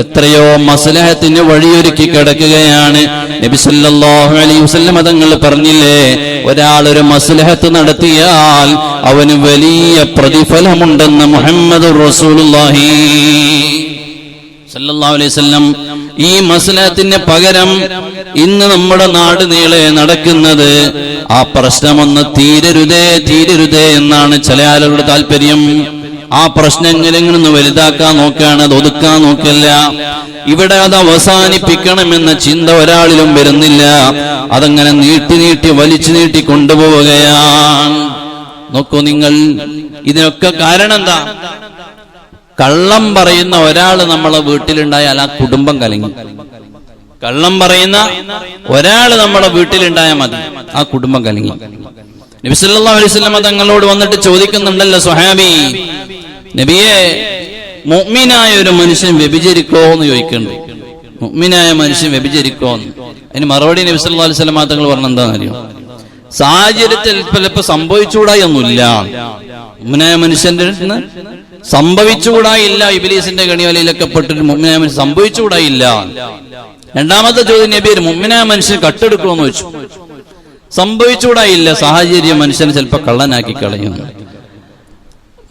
എത്രയോ മസ്ലഹത്തിന് വഴിയൊരുക്കി കിടക്കുകയാണ്. നബി സല്ലല്ലാഹു അലൈഹി വസല്ലം തങ്ങൾ പറഞ്ഞില്ലേ, ഒരാൾ ഒരു മസ്ലഹത്ത് നടത്തിയാൽ അവന് വലിയ പ്രതിഫലമുണ്ടെന്ന് മുഹമ്മദുർ റസൂലുള്ളാഹി സല്ലല്ലാഹു അലൈഹി വസല്ലം. ഈ മസ്ലഹത്തിന് പകരം ഇന്ന് നമ്മുടെ നാട് നീളെ നടക്കുന്നത് ആ പ്രശ്നമൊന്ന് തീരരുതേ എന്നാണ് ചില ആളുകളുടെ താല്പര്യം. ആ പ്രശ്നം എങ്ങനെയൊന്ന് വലുതാക്കാൻ നോക്കുകയാണ്, അത് ഒതുക്കാൻ നോക്കല്ല. ഇവിടെ അത് അവസാനിപ്പിക്കണമെന്ന ചിന്ത ഒരാളിലും വരുന്നില്ല. അതങ്ങനെ നീട്ടി വലിച്ചു നീട്ടി കൊണ്ടുപോവുകയാണ്. നോക്കൂ നിങ്ങൾ, ഇതിനൊക്കെ കാരണം എന്താ? കള്ളം പറയുന്ന ഒരാള് നമ്മളെ വീട്ടിലുണ്ടായാൽ ആ കുടുംബം കലങ്ങി. കള്ളം പറയുന്ന ഒരാള് നമ്മളെ വീട്ടിലുണ്ടായാൽ മതി, ആ കുടുംബം കലങ്ങി. നബി സല്ലല്ലാഹു അലൈഹി വസല്ലം തങ്ങളോട് വന്നിട്ട് ചോദിക്കുന്നുണ്ടല്ലോ സ്വഹാബി, നബിയെ, മുഅ്മിനായ ഒരു മനുഷ്യൻ വ്യഭിചരിക്കോ എന്ന് ചോദിക്കുന്നുണ്ട്. മുഅ്മിനായ മനുഷ്യൻ വ്യഭിചരിക്കോന്ന്. അതിന് മറുപടി നബി സല്ലല്ലാഹു അലൈഹി വസല്ലം തങ്ങൾ പറഞ്ഞ എന്താണെന്നറിയോ? സാഹചര്യത്തിൽ ചിലപ്പോൾ സംഭവിച്ചുകൂടായൊന്നുമില്ല. മുഅ്മിനായ മനുഷ്യന്റെ സംഭവിച്ചുകൂടായില്ല. ഇബ്ലീസിന്റെ കണിവലയിലൊക്കെ പെട്ടിട്ട് മുഅ്മിനായ മനുഷ്യൻ സംഭവിച്ചുകൂടായില്ല. രണ്ടാമത്തെ ചോദ്യം, നബി, ഒരു മുഅ്മിനായ മനുഷ്യൻ കട്ടെടുക്കുമെന്ന് ചോദിച്ചു. സംഭവിച്ചുകൂടായില്ല, സാഹചര്യം മനുഷ്യനെ ചിലപ്പോൾ കള്ളനാക്കി കളയുന്നു.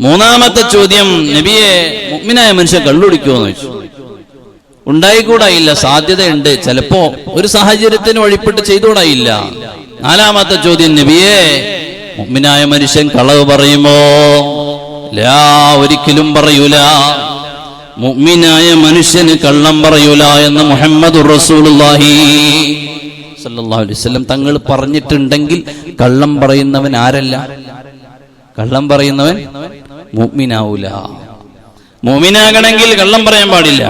മൂന്നാമത്തെ ചോദ്യം, നബിയെ, മുഅ്മിനായ മനുഷ്യൻ കള്ളുടിക്കുമെന്ന് ചോദിച്ചു. ഉണ്ടായിക്കൂടായില്ല, സാധ്യതയുണ്ട്, ചിലപ്പോ ഒരു സാഹചര്യത്തിന് വഴിപ്പെട്ട് ചെയ്തുകൂടായില്ല. നാലാമത്തെ ചോദ്യം, നബിയെ, മുഅ്മിനായ മനുഷ്യൻ കളവ് പറയുമോ? ലാ, ഒരിക്കലും പറയൂല. മുഅ്മിനായ മനുഷ്യന് കള്ളം പറയൂല എന്ന് മുഹമ്മദുർ റസൂലുള്ളാഹി സല്ലല്ലാഹു അലൈഹി വസല്ലം തങ്ങൾ പറഞ്ഞിട്ടുണ്ടെങ്കിൽ കള്ളം പറയുന്നവൻ ആരല്ല? കള്ളം പറയുന്നവൻ മുഅ്മിനാവൂല. മുഅ്മിനാകണമെങ്കിൽ കള്ളം പറയാൻ പാടില്ല.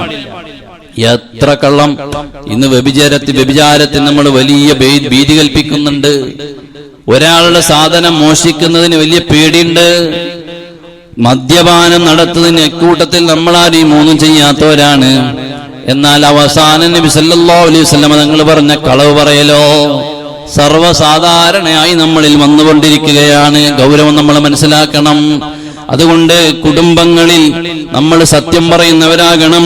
എത്ര കള്ളം! ഇന്ന് വ്യഭിചാരത്തിൽ നമ്മൾ വലിയ ഭീതി കൽപ്പിക്കുന്നുണ്ട്. ഒരാളുടെ സാധനം മോഷ്ടിക്കുന്നതിന് വലിയ പേടിയുണ്ട്. മദ്യപാനം നടത്തുന്നതിന് എക്കൂട്ടത്തിൽ നമ്മളാരും 3 ചെയ്യാത്തവരാണ്. എന്നാൽ അവസാനം നബി സല്ലല്ലാഹു അലൈഹി വസല്ലം തങ്ങൾ പറഞ്ഞ കളവ് പറയലോ സർവ്വസാധാരണയായി നമ്മളിൽ വന്നുകൊണ്ടിരിക്കുകയാണ്. ഗൗരവം നമ്മൾ മനസ്സിലാക്കണം. അതുകൊണ്ട് കുടുംബങ്ങളിൽ നമ്മൾ സത്യം പറയുന്നവരാകണം,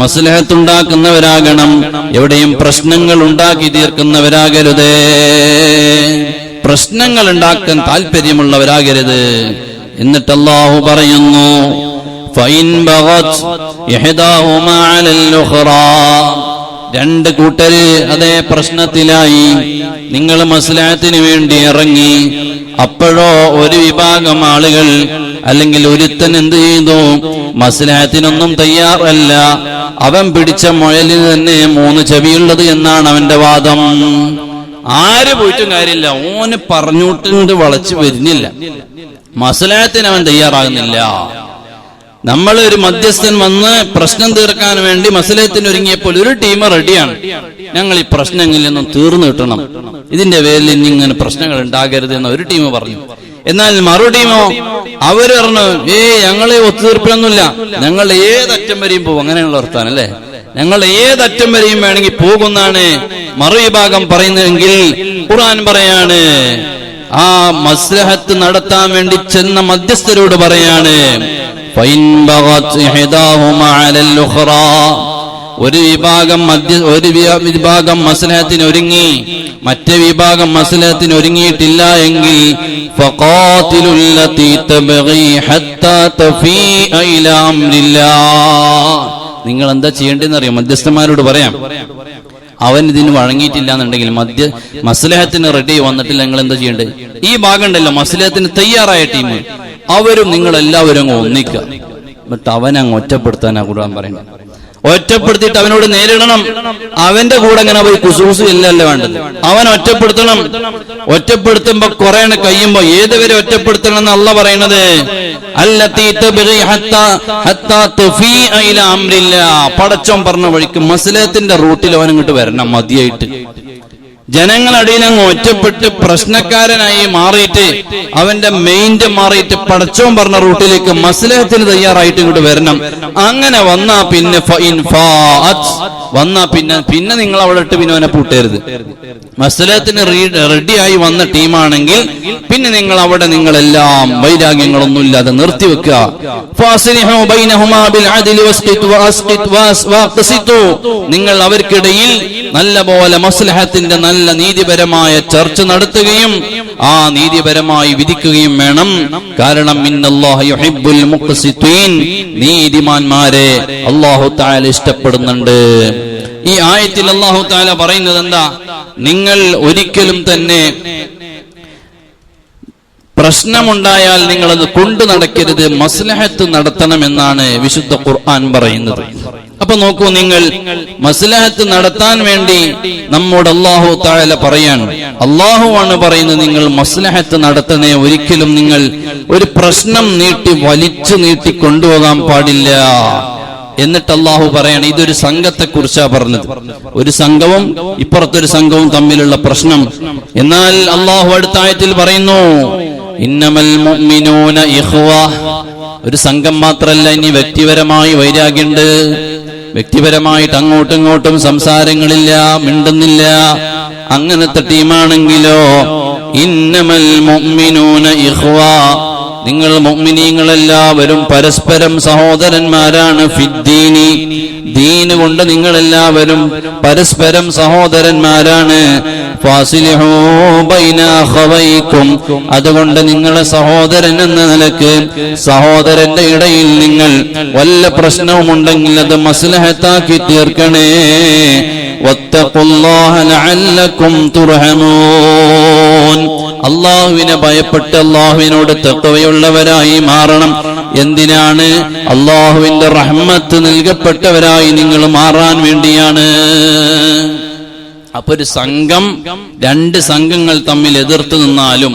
മസ്ലഹത്തുണ്ടാക്കുന്നവരാകണം, എവിടെയും പ്രശ്നങ്ങൾ ഉണ്ടാക്കി തീർക്കുന്നവരാകരുത്, പ്രശ്നങ്ങൾ ഉണ്ടാക്കാൻ താല്പര്യമുള്ളവരാകരുത്. എന്നിട്ട് അല്ലാഹു പറയുന്നു ഫൈൻ ബഗത് ഇഹ്ദാഹുമാ അലൽ ഉഖ്റാ, രണ്ട് കൂട്ടര് അതേ പ്രശ്നത്തിലായി, നിങ്ങൾ മസ്ലഹത്തിന് വേണ്ടി ഇറങ്ങി. അപ്പോഴോ ഒരു വിഭാഗം ആളുകൾ അല്ലെങ്കിൽ ഒരുത്തൻ എന്ത് ചെയ്തു? മസ്ലഹത്തിനൊന്നും തയ്യാറല്ല. അവൻ പിടിച്ച മുയലിന് തന്നെ 3 ചെവിയുള്ളത് എന്നാണ് അവന്റെ വാദം. ആര് പോയിട്ടും കാര്യമില്ല, ഓന് പറഞ്ഞോട്ട് വളച്ചു വരുന്നില്ല, മസ്ലഹത്തിന് അവൻ തയ്യാറാകുന്നില്ല. നമ്മൾ ഒരു മധ്യസ്ഥൻ വന്ന് പ്രശ്നം തീർക്കാൻ വേണ്ടി മസ്ലഹത്തിന് ഒരുങ്ങിയപ്പോൾ ഒരു ടീം റെഡിയാണ്, ഞങ്ങൾ ഈ പ്രശ്നങ്ങളിൽ നിന്നും തീർന്നു കിട്ടണം, ഇതിന്റെ പേരിൽ ഇനി ഇങ്ങനെ പ്രശ്നങ്ങൾ ഉണ്ടാകരുത് എന്ന് ഒരു ടീം പറഞ്ഞു. എന്നാൽ മറു ടീമോ അവര് പറഞ്ഞു, ഞങ്ങളെ ഒത്തുതീർപ്പിലൊന്നുമില്ല, ഞങ്ങൾ ഏതറ്റം വരെയും പോകും. അങ്ങനെയുള്ള വർത്താനം അല്ലേ, ഞങ്ങൾ ഏതറ്റം വരെയും വേണമെങ്കിൽ പോകുന്നാണ് മറുവിഭാഗം പറയുന്നതെങ്കിൽ ഖുർആൻ പറയാണ്, ആ മസ്ലഹത്ത് നടത്താൻ വേണ്ടി ചെന്ന മധ്യസ്ഥരോട് പറയാണ്, ഫൈൻ ബഗത് ഇഹ്ദാഹുമാ അലൽ ഉഖ്റാ, ഒരു വിഭാഗം മസ്ലഹത്തിന് ഒരുങ്ങി, മറ്റേ വിഭാഗം മസ്ലഹത്തിന് ഒരുങ്ങിയിട്ടില്ല എങ്കിൽ ഫഖാതിലുൽ ലതീ തബ്ഗി ഹത്താ തഫീഅ ഇലാ അംരില്ലാഹ്, നിങ്ങൾ എന്താ ചെയ്യേണ്ടതെന്ന് അറിയാം. മധ്യസ്ഥന്മാരോട് പറയാം, അവൻ ഇതിന് വഴങ്ങിയിട്ടില്ല എന്നുണ്ടെങ്കിൽ മസ്ലഹത്തിന് റെഡി വന്നിട്ടില്ല, നിങ്ങൾ എന്താ ചെയ്യേണ്ടത്? ഈ ഭാഗം ഉണ്ടല്ലോ മസ്ലഹത്തിന് തയ്യാറായ ടീം, അവരും നിങ്ങളെല്ലാവരും അങ്ങ് ഒന്നിക്കുക, എന്നിട്ട് അവനങ്ങ് ഒറ്റപ്പെടുത്താനാ ഖുർആൻ പറയുന്നത്. ഒറ്റപ്പെടുത്തിയിട്ട് അവനോട് നേരിടണം. അവന്റെ കൂടെ അങ്ങനെ പോയി കുസൂസ് ഇല്ലല്ലോ വേണ്ടത്, അവൻ ഒറ്റപ്പെടുത്തണം. ഒറ്റപ്പെടുത്തുമ്പോ കുറെ കഴിയുമ്പോ ഏതുവരെ ഒറ്റപ്പെടുത്തണം എന്ന് അല്ലാഹ് പറയുന്നത്, പടച്ചോൻ പറഞ്ഞ വഴിക്ക് മസ്ലഹത്തിന്റെ റൂട്ടിൽ അവൻ ഇങ്ങോട്ട് വരണം. മതിയായിട്ട് ജനങ്ങളടിയിൽ അങ്ങ് ഒറ്റപ്പെട്ട് പ്രശ്നക്കാരനായി മാറിയിട്ട് അവന്റെ മെയിൻറ് മാറിയിട്ട് പടച്ചോൻ പറഞ്ഞ റൂട്ടിലേക്ക് മസ്ലഹത്തിന് തയ്യാറായിട്ട് ഇങ്ങോട്ട് വരണം. അങ്ങനെ വന്നാ പിന്നെ പിന്നെ നിങ്ങൾ അവിടെ ഇട്ട് പിന്നെ അവനെ പൂട്ടരുത്. മസ്ലഹത്തിന് റെഡിയായി വന്ന ടീമാണെങ്കിൽ പിന്നെ നിങ്ങൾ അവിടെ നിങ്ങളെല്ലാം വൈരാഗ്യങ്ങളൊന്നും ഇല്ലാതെ നിർത്തിവെക്കുക. നിങ്ങൾ അവർക്കിടയിൽ നല്ല പോലെ മസ്ലഹത്തിന്റെ നല്ല നീതിപരമായ ചർച്ച നടത്തുകയും ആ നീതിപരമായി വിധിക്കുകയും വേണം. കാരണം ഇന്നല്ലാഹ യുഹിബ്ബുൽ മുഖ്സിതീൻ, നീതിമാന്മാരെ അല്ലാഹു തആല ഇഷ്ടപ്പെടുന്നുണ്ട്. ഈ ആയത്തിൽ അല്ലാഹു തആല പറയുന്നത് എന്താ? നിങ്ങൾ ഒരിക്കലും തന്നെ പ്രശ്നമുണ്ടായാൽ നിങ്ങളത് കൊണ്ടു നടക്കരുത്, മസ്ലഹത്ത് നടത്തണമെന്നാണ് വിശുദ്ധ ഖുർആൻ പറയുന്നത്. അപ്പൊ നോക്കൂ, നിങ്ങൾ മസ്ലഹത്ത് നടത്താൻ വേണ്ടി നമ്മോട് അല്ലാഹു തആല പറയാണ്, അല്ലാഹുവാണ് പറയുന്നത് നിങ്ങൾ മസ്ലഹത്ത് നടത്തണേ. ഒരിക്കലും നിങ്ങൾ ഒരു പ്രശ്നം വലിച്ചു നീട്ടി കൊണ്ടുപോകാൻ പാടില്ല. എന്നിട്ട് അല്ലാഹു പറയാണ്, ഇതൊരു സംഘത്തെ കുറിച്ചാ പറഞ്ഞത്. ഒരു സംഘവും ഇപ്പുറത്തൊരു സംഘവും തമ്മിലുള്ള പ്രശ്നം. എന്നാൽ അല്ലാഹു അടുത്ത ആയത്തിൽ പറയുന്നു, ഇന്നമൽ മുഅ്മിനൂന ഇഖ്വ, ഒരു സംഘം മാത്രല്ല, ഇനി വ്യക്തിപരമായി വൈരാഗ്യമുണ്ട്. വ്യക്തിപരമായിട്ട് അങ്ങോട്ടും ഇങ്ങോട്ടും സംസാരങ്ങളില്ല, മിണ്ടുന്നില്ല. അങ്ങനത്തെ ടീമാണെങ്കിലോ ഇന്നമൽ മുഅ്മിനൂന ഇഖ്വ, നിങ്ങൾ മുഅ്മിനീങ്ങളെല്ലാവരും പരസ്പരം സഹോദരന്മാരാണ്. ഫിദ്ദീനി, ദീന് കൊണ്ട് നിങ്ങളെല്ലാവരും പരസ്പരം സഹോദരന്മാരാണ്. ഫാസിലിഹൂ ബൈന അഖവൈക്കും, അതുകൊണ്ട് നിങ്ങളെ സഹോദരൻ എന്ന നിലക്ക് സഹോദരന്റെ ഇടയിൽ നിങ്ങൾ വല്ല പ്രശ്നവുമുണ്ടെങ്കിൽ അത് മസ്ലഹത്താക്കി തീർക്കണേ. വത്തഖുല്ലാഹ ലഅല്ലക്കും തുർഹമൂൻ, അല്ലാഹുവിനെ ഭയപ്പെട്ട് അല്ലാഹുവിനോട് തഖ്വയുള്ളവരായി മാറണം. എന്തിനാണ്? അല്ലാഹുവിന്റെ റഹ്മത്ത് നൽകപ്പെട്ടവരായി നിങ്ങൾ മാറാൻ വേണ്ടിയാണ്. അപ്പൊ ഒരു സംഘം, രണ്ട് സംഘങ്ങൾ തമ്മിൽ എതിർത്ത് നിന്നാലും,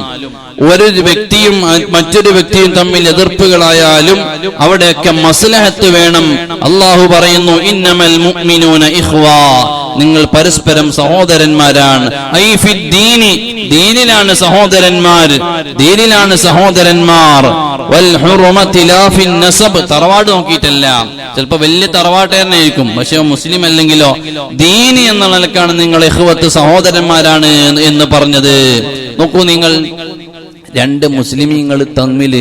ഒരു വ്യക്തിയും മറ്റൊരു വ്യക്തിയും തമ്മിൽ എതിർപ്പുകളായാലും അവിടെയൊക്കെ മസ്ലഹത്ത് വേണം. അല്ലാഹു പറയുന്നു, ഇന്നമൽ മുഅ്മിനൂന ഇഖ്വ, നിങ്ങൾ പരസ്പരം സഹോദരന്മാരാണ്. ഐ ഫിദ്ദീനി, ദീനിലാണ് സഹോദരന്മാർ, ദീനിലാണ് സഹോദരന്മാർ. വൽ ഹുർമതി ലാ ഫിൻ നസബ്, തറവാട് നോക്കിയിട്ടല്ല. ചിലപ്പോ വലിയ തറവാട്ടുകാരനായിരിക്കും, പക്ഷെ മുസ്ലിം അല്ലെങ്കിലോ ദീനി എന്ന നിലക്കാണ് നിങ്ങൾ ഇഖ്വത്ത് സഹോദരന്മാരാണ് എന്ന് പറഞ്ഞത്. നോക്കൂ, നിങ്ങൾ രണ്ട് മുസ്ലിമീങ്ങൾ തമ്മിൽ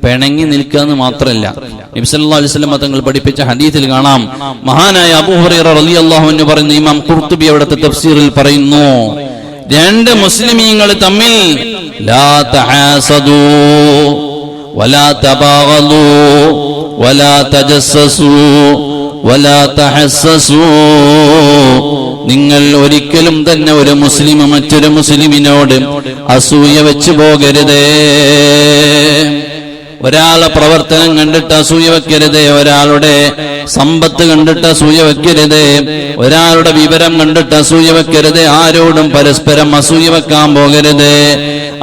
പിണങ്ങി നിൽക്കുക എന്ന് മാത്രമല്ല, നബി സല്ലല്ലാഹു അലൈഹി വസല്ലം തങ്ങൾ പഠിപ്പിച്ച ഹദീസിൽ കാണാം. മഹാനായ അബൂ ഹുറൈറ റളിയല്ലാഹു അൻഹു പറയുന്നു, ഇമാം ഖുർത്തുബി അവിടുത്തെ തഫ്സീറിൽ പറയുന്നു, രണ്ട് മുസ്ലിമീങ്ങൾ തമ്മിൽ ലാ തഹാസദൂ, വലാ തബാഗളൂ വലാ തജസ്സസൂ വലാ തഹസ്സസൂ. നിങ്ങൾ ഒരിക്കലും തന്നെ ഒരു മുസ്ലിം മറ്റൊരു മുസ്ലിമിനോട് അസൂയ വെച്ചു പോകരുതേ. ഒരാളെ പ്രവർത്തനം കണ്ടിട്ട് അസൂയ വെക്കരുത്, ഒരാളുടെ സമ്പത്ത് കണ്ടിട്ട് അസൂയ വെക്കരുത്, ഒരാളുടെ വിവരം കണ്ടിട്ട് അസൂയ വെക്കരുത്, ആരോടും പരസ്പരം അസൂയ വെക്കാൻ പോകരുത്.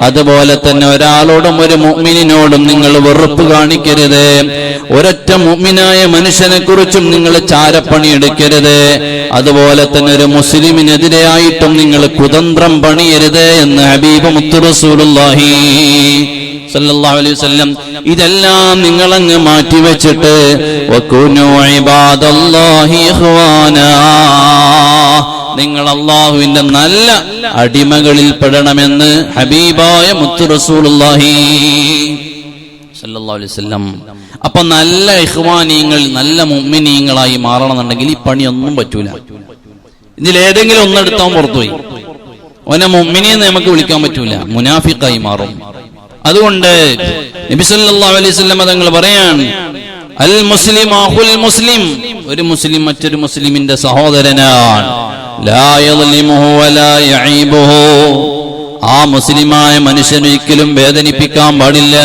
അതുപോലെ തന്നെ ഒരാളോടും ഒരു മുഅ്മിനിനോടും നിങ്ങൾ വെറുപ്പ് കാണിക്കരുത്. ഒരൊറ്റ മുഅ്മിനായ മനുഷ്യനെ കുറിച്ചും നിങ്ങൾ ചാരപ്പണി എടുക്കരുത്. അതുപോലെ തന്നെ ഒരു മുസ്ലിമിനെതിരെയായിട്ടും നിങ്ങൾ കുതന്ത്രം പണിയരുത് എന്ന് ഹബീബ് മുത്ത് റസൂലുള്ളാഹി സല്ലല്ലാഹു അലൈഹി വസല്ലം ഇതെല്ലാം നിങ്ങളങ്ങ് മാറ്റിവെച്ചിട്ട് വകുനു ഇബാദല്ലാഹി ഇഖ്വാനാ, നിങ്ങൾ അല്ലാഹുവിന്റെ നല്ല അടിമകളിൽ പെടണമെന്ന് ഹബീബായ മുത്ത് റസൂലുള്ളാഹി സല്ലല്ലാഹു അലൈഹി വസല്ലം. അപ്പൊ നല്ല ഇഖ്വാനീങ്ങൾ, നല്ല മുഅ്മിനീങ്ങളായി മാറണമെന്നുണ്ടെങ്കിൽ ഈ പണിയൊന്നും പറ്റൂല. ഇതിലേതെങ്കിലും ഒന്നെടുത്താൻ പുറത്തുപോയി ഓനെ മുഅ്മിനീന്ന് നമുക്ക് വിളിക്കാൻ പറ്റൂല, മുനാഫിഖായി മാറും. അതുകൊണ്ട് നബി സല്ലല്ലാഹു അലൈഹി വസല്ലം തങ്ങൾ പറയാൻ, അൽ മുസ്ലിം അഖുൽ മുസ്ലിം, ഒരു മുസ്ലിം മറ്റൊരു മുസ്ലിമിന്റെ സഹോദരനാണ്. ലാ യളിമുഹു വലാ യഈബുഹു, ആ മുസ്ലിമായ മനുഷ്യനെ ഒരിക്കലും വേദനിപ്പിക്കാൻ പാടില്ല,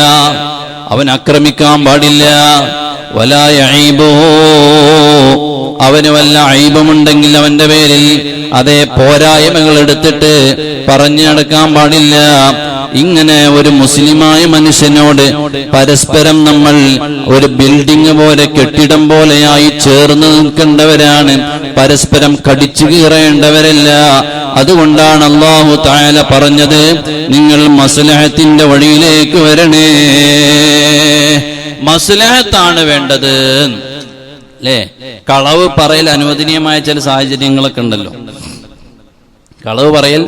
അവൻ ആക്രമിക്കാൻ പാടില്ല. വലാ യഈബുഹു, അവന് വല്ല ഐബമുണ്ടെങ്കിൽ അവന്റെ പേരിൽ അതേ പോരായ്മകൾ എടുത്തിട്ട് പറഞ്ഞു നടക്കാൻ പാടില്ല. ഇങ്ങനെ ഒരു മുസ്ലിമായ മനുഷ്യനോട് പരസ്പരം നമ്മൾ ഒരു ബിൽഡിംഗ് പോലെ, കെട്ടിടം പോലെയായി ചേർന്ന് നിൽക്കേണ്ടവരാണ്, പരസ്പരം കടിച്ചു കീറേണ്ടവരല്ല. അതുകൊണ്ടാണ് അല്ലാഹു തആല പറഞ്ഞത്, നിങ്ങൾ മസ്ലഹത്തിന്റെ വഴിയിലേക്ക് വരണേ. മസ്ലഹത്താണ് വേണ്ടത് അല്ലേ? കളവ് പറയൽ അനുവദനീയമായ ചില സാഹചര്യങ്ങളൊക്കെ ഉണ്ടല്ലോ. കളവ് പറയൽ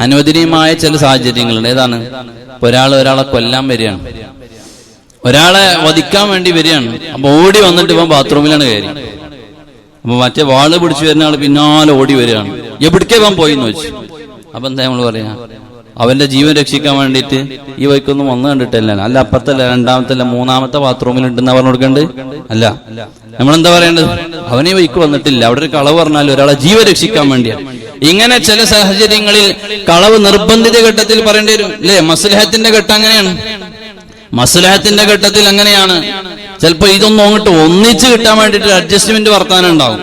അനുവദനീയമായ ചില സാഹചര്യങ്ങളുണ്ട്. ഏതാണ്? ഒരാളെ കൊല്ലാൻ വരികയാണ്, ഒരാളെ വധിക്കാൻ വേണ്ടി വരികയാണ്. അപ്പൊ ഓടി വന്നിട്ട് ഇവൻ ബാത്റൂമിലാണ് കയറി. അപ്പൊ മറ്റേ വാള് പിടിച്ചു വരുന്ന ആള് പിന്നാലെ ഓടി വരികയാണ്. എവിടേക്കാ ഇവൻ പോയിന്ന് വെച്ചു. അപ്പൊ എന്താ നമ്മൾ പറയാ? അവന്റെ ജീവൻ രക്ഷിക്കാൻ വേണ്ടിയിട്ട് ഈ വൈക്കൊന്നും വന്നു കണ്ടിട്ടല്ല, അല്ല അപ്പുറത്തല്ല, രണ്ടാമത്തല്ല, മൂന്നാമത്തെ ബാത്റൂമിൽ ഉണ്ടെന്ന് പറഞ്ഞു കൊടുക്കണ്ട്. അല്ല, നമ്മളെന്താ പറയേണ്ടത്? അവനീ വൈക്ക് വന്നിട്ടില്ല, അവിടെ ഒരു കളവ് പറഞ്ഞാലും ഒരാളെ ജീവൻ രക്ഷിക്കാൻ വേണ്ടിയാണ്. ഇങ്ങനെ ചില സാഹചര്യങ്ങളിൽ കളവ് നിർബന്ധിത ഘട്ടത്തിൽ പറയേണ്ടി വരും അല്ലേ? മസ്ലഹത്തിന്റെ ഘട്ടം അങ്ങനെയാണ്. മസ്ലഹത്തിന്റെ ഘട്ടത്തിൽ അങ്ങനെയാണ്. ചിലപ്പോ ഇതൊന്നും അങ്ങോട്ട് ഒന്നിച്ച് കിട്ടാൻ വേണ്ടിട്ട് അഡ്ജസ്റ്റ്മെന്റ് വർത്താനം ഉണ്ടാവും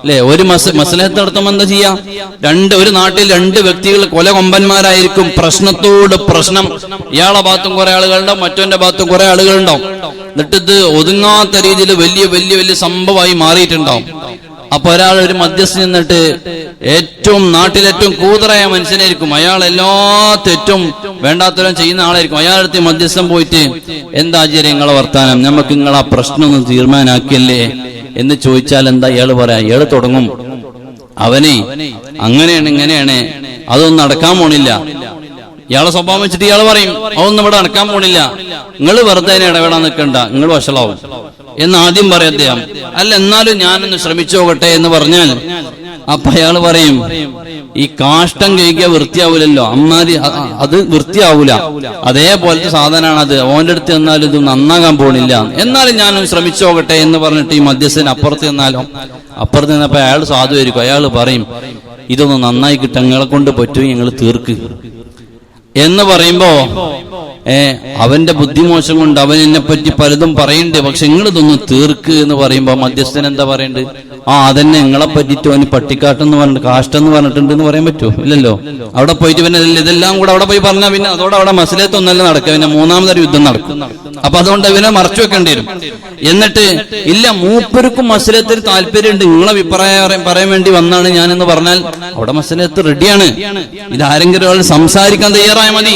അല്ലെ? ഒരു മസ്ലഹത്ത് നടത്തുമ്പോൾ എന്താ ചെയ്യാ? ഒരു നാട്ടിൽ രണ്ട് വ്യക്തികൾ കൊല കൊമ്പന്മാരായിരിക്കും, പ്രശ്നത്തോട് പ്രശ്നം. ഇയാളെ ഭാഗത്തും കുറെ ആളുകളുണ്ടാവും, മറ്റവന്റെ ഭാഗത്തും കുറെ ആളുകളുണ്ടാവും. എന്നിട്ട് ഇത് ഒതുങ്ങാത്ത രീതിയിൽ വലിയ വലിയ വലിയ സംഭവമായി മാറിയിട്ടുണ്ടാവും. അപ്പൊ ഒരാൾ ഒരു മധ്യസ്ഥ നിന്നിട്ട് നാട്ടിലേറ്റവും കൂതറായ മനുഷ്യനായിരിക്കും, അയാൾ എല്ലാ തെറ്റും വേണ്ടാത്തരം ചെയ്യുന്ന ആളായിരിക്കും. അയാളടുത്ത് മധ്യസ്ഥം പോയിട്ട്, എന്താ നിങ്ങളെ വർത്താനം, നമുക്ക് നിങ്ങളെ ആ പ്രശ്നം ഒന്ന് തീരുമാനാക്കിയല്ലേ എന്ന് ചോദിച്ചാൽ എന്താ ഇയാള് പറയാ? ഇയാള് തുടങ്ങും, അവനെ അങ്ങനെയാണ് ഇങ്ങനെയാണ്, അതൊന്നും നടക്കാൻ പോണില്ല. ഇയാളെ സ്വഭാവം വെച്ചിട്ട് ഇയാൾ പറയും, അതൊന്നും ഇവിടെ നടക്കാൻ പോണില്ല, നിങ്ങൾ വെറുതെ അതിനെ ഇടപെടാൻ നിൽക്കണ്ട, നിങ്ങൾ വഷളാവും എന്ന് ആദ്യം പറയാം അദ്ദേഹം. അല്ല, എന്നാലും ഞാനൊന്ന് ശ്രമിച്ചു നോക്കട്ടെ എന്ന് പറഞ്ഞാൽ അപ്പൊ അയാൾ പറയും, ഈ കാഷ്ടം കഴിക്കുക വൃത്തിയാവൂലല്ലോ, അമ്മാതി അത് വൃത്തിയാവൂല, അതേപോലത്തെ സാധനമാണ് അത്, ഓന്റെ അടുത്ത് ചെന്നാലും ഇത് നന്നാകാൻ പോണില്ല, എന്നാലും ഞാനൊന്ന് ശ്രമിച്ചു നോക്കട്ടെ എന്ന് പറഞ്ഞിട്ട് ഈ മധ്യസ്ഥന് അപ്പുറത്ത് ചെന്നാലോ, അപ്പുറത്ത് നിന്നപ്പോ അയാൾ സാധുവായിരിക്കും. അയാൾ പറയും, ഇതൊന്ന് നന്നായി കിട്ടാൻ നിങ്ങളെ കൊണ്ട് പറ്റും, ഞങ്ങൾ തീർക്ക് എന്ന് പറയുമ്പോ അവന്റെ ബുദ്ധിമോശം കൊണ്ട് അവൻ എന്നെ പറ്റി പലതും പറയണ്ട്, പക്ഷെ നിങ്ങളിതൊന്ന് തീർക്ക് എന്ന് പറയുമ്പോ മധ്യസ്ഥൻ എന്താ പറയണ്ട്? അതന്നെ നിങ്ങളെ പറ്റിട്ട് അവന് പട്ടിക്കാട്ടെന്ന് പറഞ്ഞിട്ട് കാഷ്ടെന്ന് പറഞ്ഞിട്ടുണ്ട് എന്ന് പറയാൻ പറ്റുമോ? ഇല്ലല്ലോ. അവിടെ പോയിട്ട് പിന്നെ ഇതെല്ലാം കൂടെ അവിടെ പോയി പറഞ്ഞാൽ പിന്നെ അതോടെ അവിടെ മസലത്തൊന്നല്ല നടക്കുക, പിന്നെ മൂന്നാമതൊരു യുദ്ധം നടക്കും. അപ്പൊ അതുകൊണ്ട് ഇവനെ മറച്ചു വെക്കേണ്ടി വരും. എന്നിട്ട് ഇല്ല, മൂപ്പർക്കും മസലത്തിൽ താല്പര്യമുണ്ട്, നിങ്ങളെ അഭിപ്രായം പറയാൻ വേണ്ടി വന്നാണ് ഞാനെന്ന് പറഞ്ഞാൽ അവിടെ മസലത്ത് റെഡിയാണ്. ഇതാരെങ്കിലും ഒരാൾ സംസാരിക്കാൻ തയ്യാറായ മതി,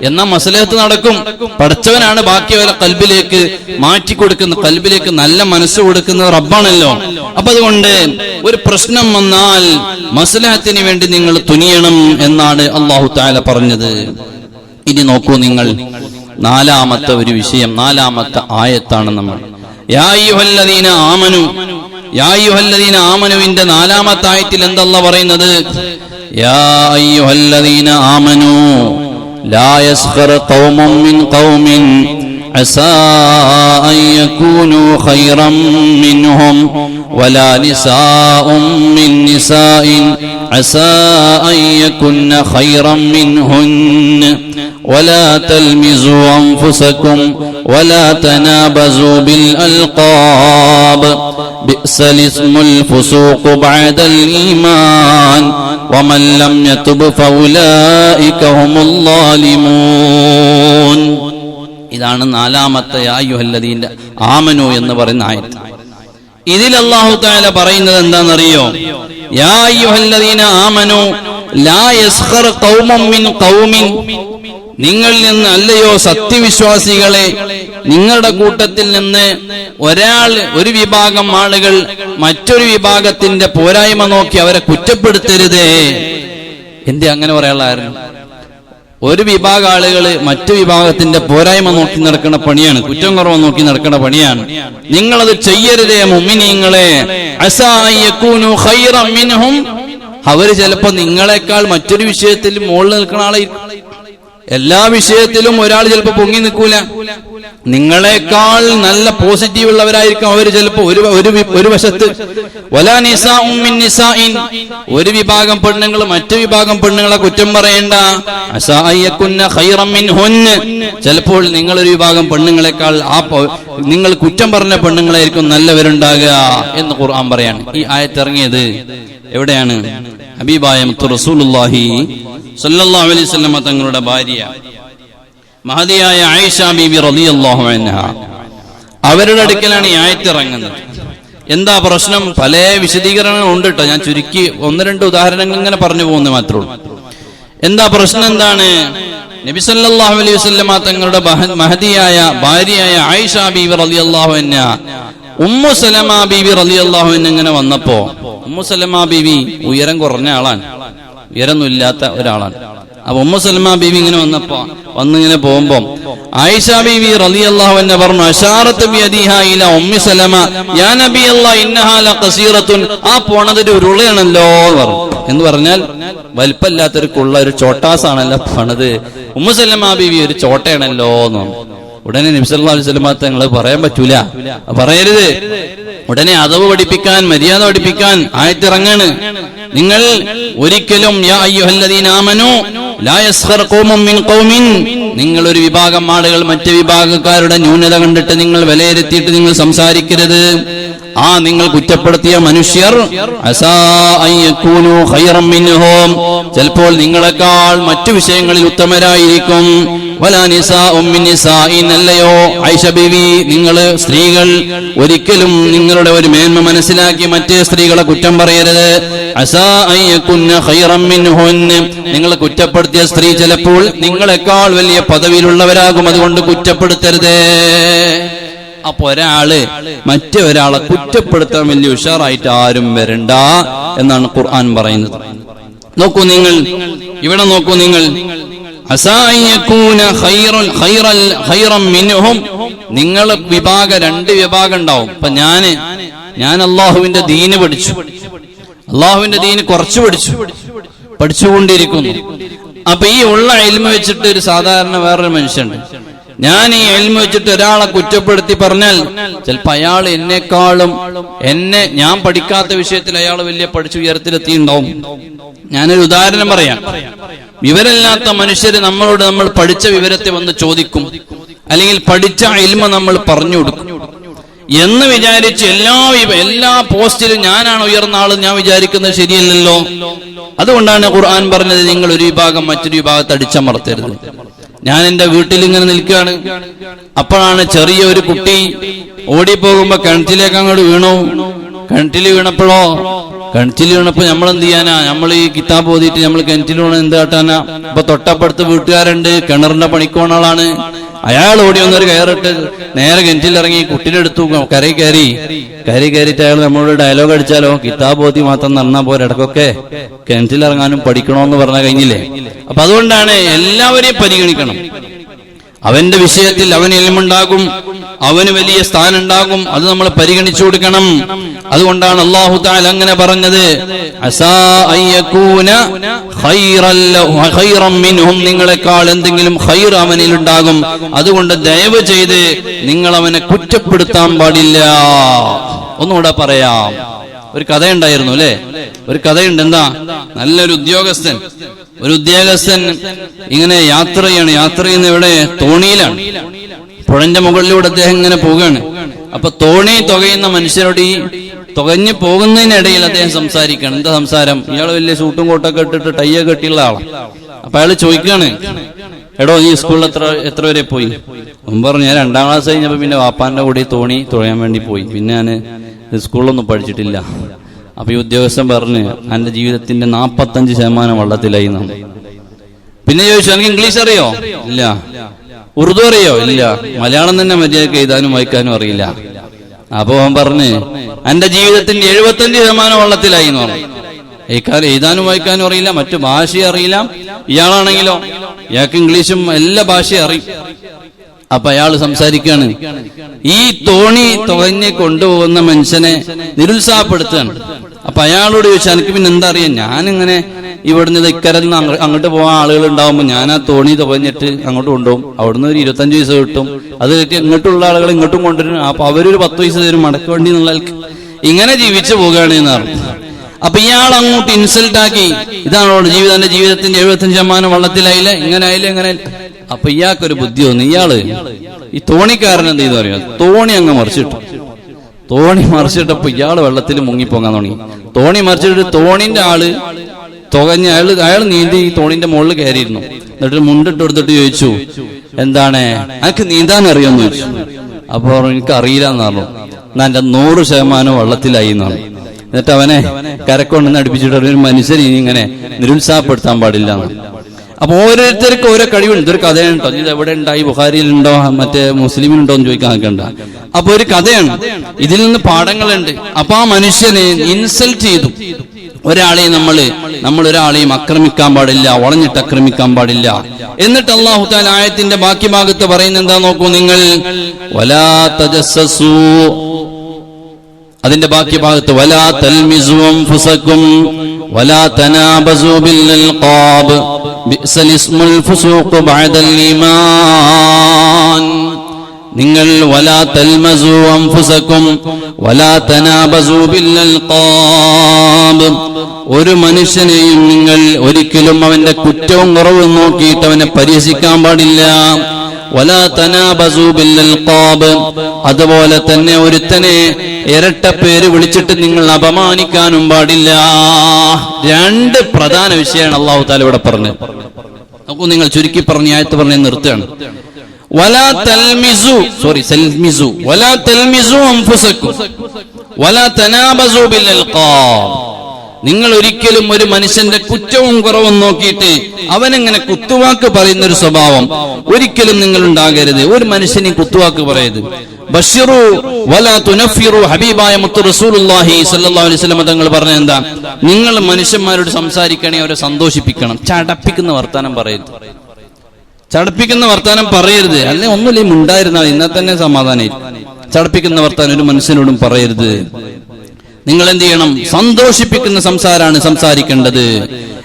എന്നാ മസലത്ത് നടക്കും. പഠിച്ചവനാണ് ബാക്കി വരെ കൽബിലേക്ക് മാറ്റി കൊടുക്കുന്നത്, കൽബിലേക്ക് നല്ല മനസ്സ് കൊടുക്കുന്നത് റബ്ബാണല്ലോ. അപ്പൊ അതുകൊണ്ട് ഒരു പ്രശ്നം വന്നാൽ മസ്ലഹത്തിന് വേണ്ടി നിങ്ങൾ തുനിയണം എന്നാണ് അല്ലാഹു തആല പറഞ്ഞത്. ഇനി നോക്കൂ നിങ്ങൾ, നാലാമത്തെ ഒരു വിഷയം, നാലാമത്തെ ആയത്താണ് നമ്മൾ. യാ അയ്യുഹല്ലദീന ആമനു, യാ അയ്യുഹല്ലദീന ആമനുവിന്റെ നാലാമത്തെ ആയത്തിൽ എന്താ അല്ലാഹു പറയുന്നത്? യാ അയ്യുഹല്ലദീന ആമനു ലാ യസ്ഖർ ഖൗമുൻ മിൻ ഖൗമിൻ عسى أن يكونوا خيرا منهم ولا نساء من نساء عسى أن يكن خيرا منهن ولا تلمزوا أنفسكم ولا تنابزوا بالألقاب بئس الاسم الفسوق بعد الإيمان ومن لم يتب فأولئك هم الظالمون. ഇതാണ് നാലാമത്തെ യാ അയ്യുഹല്ലദീന ആമനു എന്ന് പറയുന്ന ആയത്ത്. ഇതിൽ അല്ലാഹു തആല പറയുന്നത് എന്താണെന്നറിയോ? യാ അയ്യുഹല്ലദീന ആമനു ലാ യസ്ഖർ ഖൗമുൻ മിൻ ഖൗമിൻ, നിങ്ങളിൽ നിന്ന് അല്ലയോ സത്യവിശ്വാസികളെ, നിങ്ങളുടെ കൂട്ടത്തിൽ നിന്ന് ഒരു വിഭാഗം ആളുകൾ മറ്റൊരു വിഭാഗത്തിന്റെ പോരായ്മ നോക്കി അവരെ കുറ്റപ്പെടുത്തരുതേ. എന്തേ അങ്ങനെ പറയാനുള്ളായിരുന്നു? ഒരു വിഭാഗം ആളുകൾ മറ്റു വിഭാഗത്തിന്റെ പോരായ്മ നോക്കി നടക്കുന്ന പണിയാണ്, കുറ്റം കുറവ് നോക്കി നടക്കുന്ന പണിയാണ്. നിങ്ങളത് ചെയ്യരുതേ മുഅ്മിനീങ്ങളെ. അസാ അൻ യകൂനു ഖൈറൻ മിൻഹും, അവര് ചിലപ്പോ നിങ്ങളെക്കാൾ മറ്റൊരു വിഷയത്തിൽ മുകളിൽ നിൽക്കുന്ന ആളായിരിക്കും. എല്ലാ വിഷയത്തിലും ഒരാൾ ചിലപ്പോ പൊങ്ങി നിൽക്കൂല. നിങ്ങളെക്കാൾ നല്ല പോസിറ്റീവ് ഉള്ളവരായിരിക്കും അവര് ചിലപ്പോ ഒരു വശത്ത്. വലാ നിസാഉം മിൻ നിസാഇൻ, ഒരു വിഭാഗം പെണ്ണുങ്ങൾ മറ്റു വിഭാഗം പെണ്ണുങ്ങളെ കുറ്റം പറയേണ്ട. അസാ അയ്യകുന്ന ഖൈറൻ മിൻഹുന്ന, ചിലപ്പോൾ നിങ്ങളൊരു വിഭാഗം പെണ്ണുങ്ങളെക്കാൾ നിങ്ങൾ കുറ്റം പറഞ്ഞ പെണ്ണുങ്ങളായിരിക്കും നല്ലവരുണ്ടാകുക എന്ന് ഖുർആൻ പറയാണ്. ഈ ആയത്ത് ഇറങ്ങിയത് എവിടെയാണ്? ഹബീബായ മുത്ത് റസൂലുള്ളാഹി സല്ലല്ലാഹു അലൈഹി വസല്ലം തങ്ങളുടെ ഭാര്യ മഹദിയായ ആയിഷ ബീബി റളിയല്ലാഹു അൻഹ, അവരുടെ അടുക്കലാണ് ഈ ആയത്ത് ഇറങ്ങുന്നത്. എന്താ പ്രശ്നം? പല വിശദീകരണങ്ങൾ ഉണ്ട് കേട്ടോ. ഞാൻ ചുരുക്കി ഒന്ന് രണ്ട് ഉദാഹരണങ്ങൾ ഇങ്ങനെ പറഞ്ഞു പോകുന്നത് മാത്രമേ ഉള്ളൂ. എന്താ പ്രശ്നം? എന്താണ്? നബി സല്ലല്ലാഹു അലൈഹി വസല്ലം തങ്ങളുടെ മഹദിയായ ഭാര്യയായ ആയിഷ ബീബി റളിയല്ലാഹു അൻഹ ഉമ്മു സലമ ബീബി റളിയല്ലാഹു അൻഹ ഇങ്ങനെ വന്നപ്പോ, ഉമ്മു സലമ ബീബി ഉയരം കുറഞ്ഞ ആളാണ്, ഉയരൊന്നും ഇല്ലാത്ത ഒരാളാണ്. അപ്പൊ ഉമ്മു സലമ ബീവി ഇങ്ങനെ വന്നിങ്ങനെ പോകുമ്പോ ആയിഷ ബീവി റളിയല്ലാഹു അൻഹ പറഞ്ഞു, അശാറത്ത് ബിയദിഹാ ഇലാ ഉമ്മി സലമ യാ നബിയല്ലാഹ് ഇന്നഹാ ലഖസീറത്തുൻ, ആ പോണതൊരു ഉരുളയാണല്ലോ എന്ന് പറഞ്ഞാൽ വലിപ്പമില്ലാത്തൊരു കുള്ള ഒരു ചോട്ടാസാണല്ലോ പോണത്. ഉമ്മു സലമ ബീവി ഒരു ചോട്ടയാണല്ലോ എന്ന്. ഉടനെ നബി സല്ലല്ലാഹു അലൈഹി വസല്ലം തങ്ങൾ പറയാൻ പറ്റൂല, പറയരുത്. ഉടനെ അതവ് പഠിപ്പിക്കാൻ, മര്യാദ പഠിപ്പിക്കാൻ ആയത്തിറങ്ങാണ്. നിങ്ങൾ ഒരിക്കലും യാ അയ്യുഹല്ലദീന ആമനു ലാ യസ്ഖർ ഖൗമുൻ മിൻ ഖൗമിൻ, നിങ്ങൾ ഒരു വിഭാഗം ആളുകൾ മറ്റു വിഭാഗക്കാരുടെ ന്യൂനത കണ്ടിട്ട് നിങ്ങൾ വിലയിരുത്തിയിട്ട് നിങ്ങൾ സംസാരിക്കരുത്. ആ നിങ്ങൾ കുറ്റപ്പെടുത്തിയ മനുഷ്യർ അസാ അൻ യകൂനു ഖൈറൻ മിൻഹും, ചിലപ്പോൾ നിങ്ങളെക്കാൾ മറ്റു വിഷയങ്ങളിൽ ഉത്തമരായിരിക്കും. വലാ നിസാഉം മിൻ നിസാഇൻ, അല്ലയോ ആയിഷ ബീവി, നിങ്ങൾ സ്ത്രീകൾ ഒരിക്കലും നിങ്ങളുടെ ഒരു മേന്മ മനസ്സിലാക്കി മറ്റേ സ്ത്രീകളെ കുറ്റം പറയരുത്. അസാ അൻ യകുന്ന ഖൈറൻ മിൻഹുന്ന, നിങ്ങൾ കുറ്റപ്പെടുത്തിയ സ്ത്രീ ചിലപ്പോൾ നിങ്ങളെക്കാൾ വലിയ പദവിയിലുള്ളവരാകും, അതുകൊണ്ട് കുറ്റപ്പെടുത്തരുതേ. അപ്പൊ ഒരാള് മറ്റേ ഒരാളെ കുറ്റപ്പെടുത്താൻ വലിയ ഉഷാറായിട്ട് ആരും വരണ്ട എന്നാണ് ഖുർആൻ പറയുന്നത്. നോക്കൂ നിങ്ങൾ, ഇവിടെ നോക്കൂ നിങ്ങൾ, നിങ്ങൾ വിഭാഗം രണ്ട് വിഭാഗം ഉണ്ടാവും. ഇപ്പൊ ഞാൻ അള്ളാഹുവിന്റെ ദീന് പഠിച്ചു, അള്ളാഹുവിന്റെ ദീന് കുറച്ച് പഠിച്ചുകൊണ്ടിരിക്കുന്നു. അപ്പൊ ഈ ഉള്ള ഇൽമ വെച്ചിട്ട് ഒരു സാധാരണ വേറൊരു മനുഷ്യനുണ്ട്, ഞാൻ ഈ ഇൽമ വെച്ചിട്ട് ഒരാളെ കുറ്റപ്പെടുത്തി പറഞ്ഞാൽ ചിലപ്പോ അയാൾ എന്നെക്കാളും ഞാൻ പഠിക്കാത്ത വിഷയത്തിൽ അയാൾ വലിയ പഠിച്ചു ഉയരത്തിലെത്തിയിട്ടുണ്ടാവും. ഞാനൊരു ഉദാഹരണം പറയാം. വിവരമില്ലാത്ത മനുഷ്യര് നമ്മളോട് നമ്മൾ പഠിച്ച വിവരത്തെ വന്ന് ചോദിക്കും, അല്ലെങ്കിൽ പഠിച്ച ഇൽമ നമ്മൾ പറഞ്ഞു കൊടുക്കും എന്ന് വിചാരിച്ച് എല്ലാ പോസ്റ്റിലും ഞാനാണ് ഉയർന്ന ആള് ഞാൻ വിചാരിക്കുന്നത് ശരിയല്ലല്ലോ. അതുകൊണ്ടാണ് ഖുർആൻ പറഞ്ഞത്, നിങ്ങൾ ഒരു വിഭാഗം മറ്റൊരു വിഭാഗത്തെ അടിച്ചമർത്തരുത്. ഞാൻ എന്റെ വീട്ടിൽ ഇങ്ങനെ നിൽക്കുകയാണ്, അപ്പോഴാണ് ചെറിയ ഒരു കുട്ടി ഓടിപ്പോകുമ്പോ കിണറ്റിലേക്ക് അങ്ങോട്ട് വീണു. കിണറ്റിൽ വീണപ്പോ നമ്മൾ എന്ത് ചെയ്യാനാ? നമ്മൾ ഈ കിതാബ് ഓതിയിട്ട് നമ്മൾ കിണറ്റിൽ വീണ എന്ത് കാട്ടാനാ? ഇപ്പൊ തൊട്ടപ്പുറത്ത് വീട്ടുകാരുണ്ട്, കിണറിന്റെ പണിക്കോണ ആളാണ്. അയാൾ ഓടി വന്നൊരു കയറിട്ട് നേരെ കിണറ്റിലിറങ്ങി കുട്ടിയുടെ അടുത്തു കയറിയിട്ട് അയാൾ നമ്മളോട് ഡയലോഗ് അടിച്ചാലോ, കിതാബ് ഓതി മാത്രം നടന്നാൽ പോലെ ഇടക്കൊക്കെ കിണറ്റിലിറങ്ങാനും പഠിക്കണോന്ന് പറഞ്ഞാൽ കഴിഞ്ഞില്ലേ? അപ്പൊ അതുകൊണ്ടാണ് എല്ലാവരെയും പരിഗണിക്കണം. അവന്റെ വിഷയത്തിൽ അവന് ഇൽമുണ്ടാകും, അവന് വലിയ സ്ഥാനം ഉണ്ടാകും. അത് നമ്മൾ പരിഗണിച്ചു കൊടുക്കണം. അതുകൊണ്ടാണ് അല്ലാഹു തആല അങ്ങനെ പറഞ്ഞത്, അസാ അയ്യകൂന ഖൈറൻ മിൻഹും, നിങ്ങളെക്കാൾ എന്തെങ്കിലും ഖൈർ അവനിൽ ഉണ്ടാകും. അതുകൊണ്ട് ദയവ് ചെയ്ത് നിങ്ങൾ അവനെ കുറ്റപ്പെടുത്താൻ പാടില്ല. ഒന്നുകൂടെ പറയാം. ഒരു കഥയുണ്ടായിരുന്നു അല്ലെ, ഒരു കഥയുണ്ട്. എന്താ? നല്ലൊരു ഉദ്യോഗസ്ഥൻ, ഒരു ഉദ്യോഗസ്ഥൻ ഇങ്ങനെ യാത്ര ചെയ്യുന്ന ഇവിടെ തോണിയിലാണ്. പുഴന്റെ മുകളിലൂടെ അദ്ദേഹം ഇങ്ങനെ പോവുകയാണ്. അപ്പൊ തോണി തുകയുന്ന മനുഷ്യരോട് ഈ തുകഞ്ഞു പോകുന്നതിനിടയിൽ അദ്ദേഹം സംസാരിക്കണം. എന്താ സംസാരം? ഇയാൾ വലിയ സൂട്ടും കോട്ടൊക്കെ ഇട്ടിട്ട് ടൈയൊക്കെ കെട്ടിയുള്ള ആളാണ്. അപ്പൊ അയാൾ ചോദിക്കാണ്, എടോ ഈ സ്കൂളിൽ എത്ര വരെ പോയി? മുമ്പ് പറഞ്ഞു, ഞാൻ 2ാം ക്ലാസ് കഴിഞ്ഞപ്പോ പിന്നെ വാപ്പാന്റെ കൂടെ തോണി തുഴയാൻ വേണ്ടി പോയി, പിന്നെ ഞാൻ സ്കൂളിലൊന്നും പഠിച്ചിട്ടില്ല. അപ്പൊ ഈ ഉദ്യോഗസ്ഥൻ പറഞ്ഞ്, എന്റെ ജീവിതത്തിന്റെ 45% വെള്ളത്തിലായി. പിന്നെ ചോദിച്ചു, എനിക്ക് ഇംഗ്ലീഷ് അറിയോ? ഇല്ല. ഉറുദു അറിയോ? ഇല്ല. മലയാളം തന്നെ മര്യാദക്ക് എഴുതാനും വായിക്കാനും അറിയില്ല. അപ്പൊ അവൻ പറഞ്ഞ്, എന്റെ ജീവിതത്തിന്റെ 75% വെള്ളത്തിലായി എന്ന് പറഞ്ഞു. ഇക്കാലം എഴുതാനും വായിക്കാനും അറിയില്ല, മറ്റു ഭാഷ അറിയില്ല. ഇയാളാണെങ്കിലോ ഇയാൾക്ക് ഇംഗ്ലീഷും എല്ലാ ഭാഷയും അറിയും. അപ്പൊ അയാൾ സംസാരിക്കാണ്, ഈ തോണി തുഴഞ്ഞ് കൊണ്ടുപോകുന്ന മനുഷ്യനെ നിരുത്സാഹപ്പെടുത്തുകയാണ്. അപ്പൊ അയാളോട് ചോദിച്ചാൽ, എനിക്ക് പിന്നെ എന്താ അറിയാം, ഞാനിങ്ങനെ ഇവിടുന്ന് ഇക്കരന്ന് അങ്ങോട്ട് പോകാൻ ആളുകൾ ഉണ്ടാവുമ്പോൾ ഞാൻ ആ തോണി തുഴഞ്ഞിട്ട് അങ്ങോട്ട് കൊണ്ടുപോകും. അവിടുന്ന് ഒരു 25 പൈസ കിട്ടും. അത് കിട്ടി ഇങ്ങോട്ടുള്ള ആളുകൾ ഇങ്ങോട്ടും കൊണ്ടുവരും. അപ്പൊ അവരൊരു 10 പൈസ തരും മടക്ക് വേണ്ടി എന്നുള്ള ഇങ്ങനെ ജീവിച്ചു പോവുകയാണ് എന്ന് പറഞ്ഞു. അപ്പൊ ഇയാൾ അങ്ങോട്ട് ഇൻസൾട്ട് ആക്കി, ഇതാണോ ജീവിതത്തിന്റെ 75% വെള്ളത്തിലായില്ല, ഇങ്ങനെ ആയില്ല, ഇങ്ങനെ. അപ്പൊ ഇയാൾക്കൊരു ബുദ്ധി തോന്നി. ഇയാള് ഈ തോണിക്കാരൻ എന്ത് ചെയ്തു അറിയാം, തോണി അങ്ങ് മറിച്ചിട്ടു. തോണി മറിച്ചിട്ടപ്പോ ഇയാള് വെള്ളത്തിൽ മുങ്ങിപ്പോകാൻ തുടങ്ങി. തോണി മറിച്ചിട്ട് തോണിന്റെ ആള് തുകഞ്ഞ് അയാൾ നീന്തി ഈ തോണിന്റെ മുകളിൽ കയറിയിരുന്നു. എന്നിട്ട് മുണ്ടിട്ട് കൊടുത്തിട്ട് ചോദിച്ചു, എന്താണ് എനിക്ക് നീന്താൻ അറിയാമെന്ന് ചോദിച്ചു. അപ്പൊ എനിക്ക് അറിയില്ല എന്ന് പറഞ്ഞു. എന്നാ എന്റെ 100% വെള്ളത്തിലായി എന്നാണ്. എന്നിട്ട് അവനെ കരക്കൊണ്ടെന്ന് അടുപ്പിച്ചിട്ട് ഒരു മനുഷ്യനെ ഇങ്ങനെ നിരുത്സാഹപ്പെടുത്താൻ പാടില്ല എന്നാണ്. അപ്പൊ ഓരോരുത്തർക്കും ഓരോ കഴിവുണ്ട്. ഇതൊരു കഥയുണ്ടോ, ഇത് എവിടെ ഉണ്ടായി, ബുഖാരിയിലുണ്ടോ മറ്റേ മുസ്ലിമിനുണ്ടോ എന്ന് ചോദിക്കാൻ നിൽക്കണ്ട. അപ്പൊ ഒരു കഥയാണ്, ഇതിൽ നിന്ന് പാഠങ്ങളുണ്ട്. അപ്പൊ ആ മനുഷ്യനെ ഇൻസൾട്ട് ചെയ്തു. ഒരാളെയും നമ്മൾ ഒരാളെയും ആക്രമിക്കാൻ പാടില്ല, വളഞ്ഞിട്ട് ആക്രമിക്കാൻ പാടില്ല. എന്നിട്ട് അല്ലാഹു തആല ആയത്തിന്റെ ബാക്കി ഭാഗത്ത് പറയുന്നത് എന്താ നോക്കൂ നിങ്ങൾ, വലാ തജസ്സസു, അതിന്റെ ബാക്കി ഭാഗത്ത് വലാ തൽമിസു അൻഫുസകും വലാ തനാബസു ബിൽ അൽഖാബ് ബിഅ്സൽ ഇസ്മുൽ ഫുസൂഖ് ബഅദൽ ഈമാൻ. നിങ്ങൾ വലാ തൽമസു അൻഫുസകും വലാ തനാബസു ബിൽ അൽഖാബ്, ഒരു മനുഷ്യനെയും നിങ്ങൾ ഒരിക്കലും അവന്റെ കുറ്റവും കുറവും നോക്കിയിട്ട് അവനെ പരിഹസിക്കാൻ പാടില്ല. വലാ തനാബസു ബിൽ അൽഖാബ്, അതുപോലെ തന്നെ ഒരുത്തനെ ഇരട്ട പേര് വിളിച്ചിട്ട് നിങ്ങൾ അപമാനിക്കാനും പാടില്ല. 2 പ്രധാന വിഷയമാണ് അല്ലാഹു തആല ഇവിടെ പറഞ്ഞത്. നോക്കൂ നിങ്ങൾ, ചുരുക്കി പറഞ്ഞ ആയത്ത് പറഞ്ഞ് നിർത്തുകയാണ്. വലാ തൽമിസു സൽമിസു വലാ തൽമിസു അൻഫുസകും വലാ തനാബസു ബിൽ അൽഖാബ്, നിങ്ങൾ ഒരിക്കലും ഒരു മനുഷ്യന്റെ കുറ്റവും കുറവും നോക്കിയിട്ട് അവനെങ്ങനെ കുത്തുവാക്ക് പറയുന്ന ഒരു സ്വഭാവം ഒരിക്കലും നിങ്ങൾ ഉണ്ടാകരുത്. ഒരു മനുഷ്യനെ കുത്തുവാക്ക് പറയരുത്. ബശ്ശിറു വലാ തുനഫിറു, ഹബീബായ മുത്ത് റസൂലുള്ളാഹി സ്വല്ലല്ലാഹു അലൈഹി വസല്ലം തങ്ങൾ പറഞ്ഞത് എന്താ, നിങ്ങൾ മനുഷ്യന്മാരോട് സംസാരിക്കണേ അവരെ സന്തോഷിപ്പിക്കണം. ചടപ്പിക്കുന്ന വർത്താനം പറയരുത്, ചടപ്പിക്കുന്ന വർത്താനം പറയരുത്. അല്ലെ ഒന്നുമില്ലേ ഉണ്ടായിരുന്നാൽ ഇന്ന തന്നെ സമാധാനമായിരിക്കും. ചടപ്പിക്കുന്ന വർത്താനം ഒരു മനുഷ്യനോടും പറയരുത്. നിങ്ങൾ എന്ത് ചെയ്യണം, സന്തോഷിപ്പിക്കുന്ന സംസാരമാണ് സംസാരിക്കേണ്ടത്.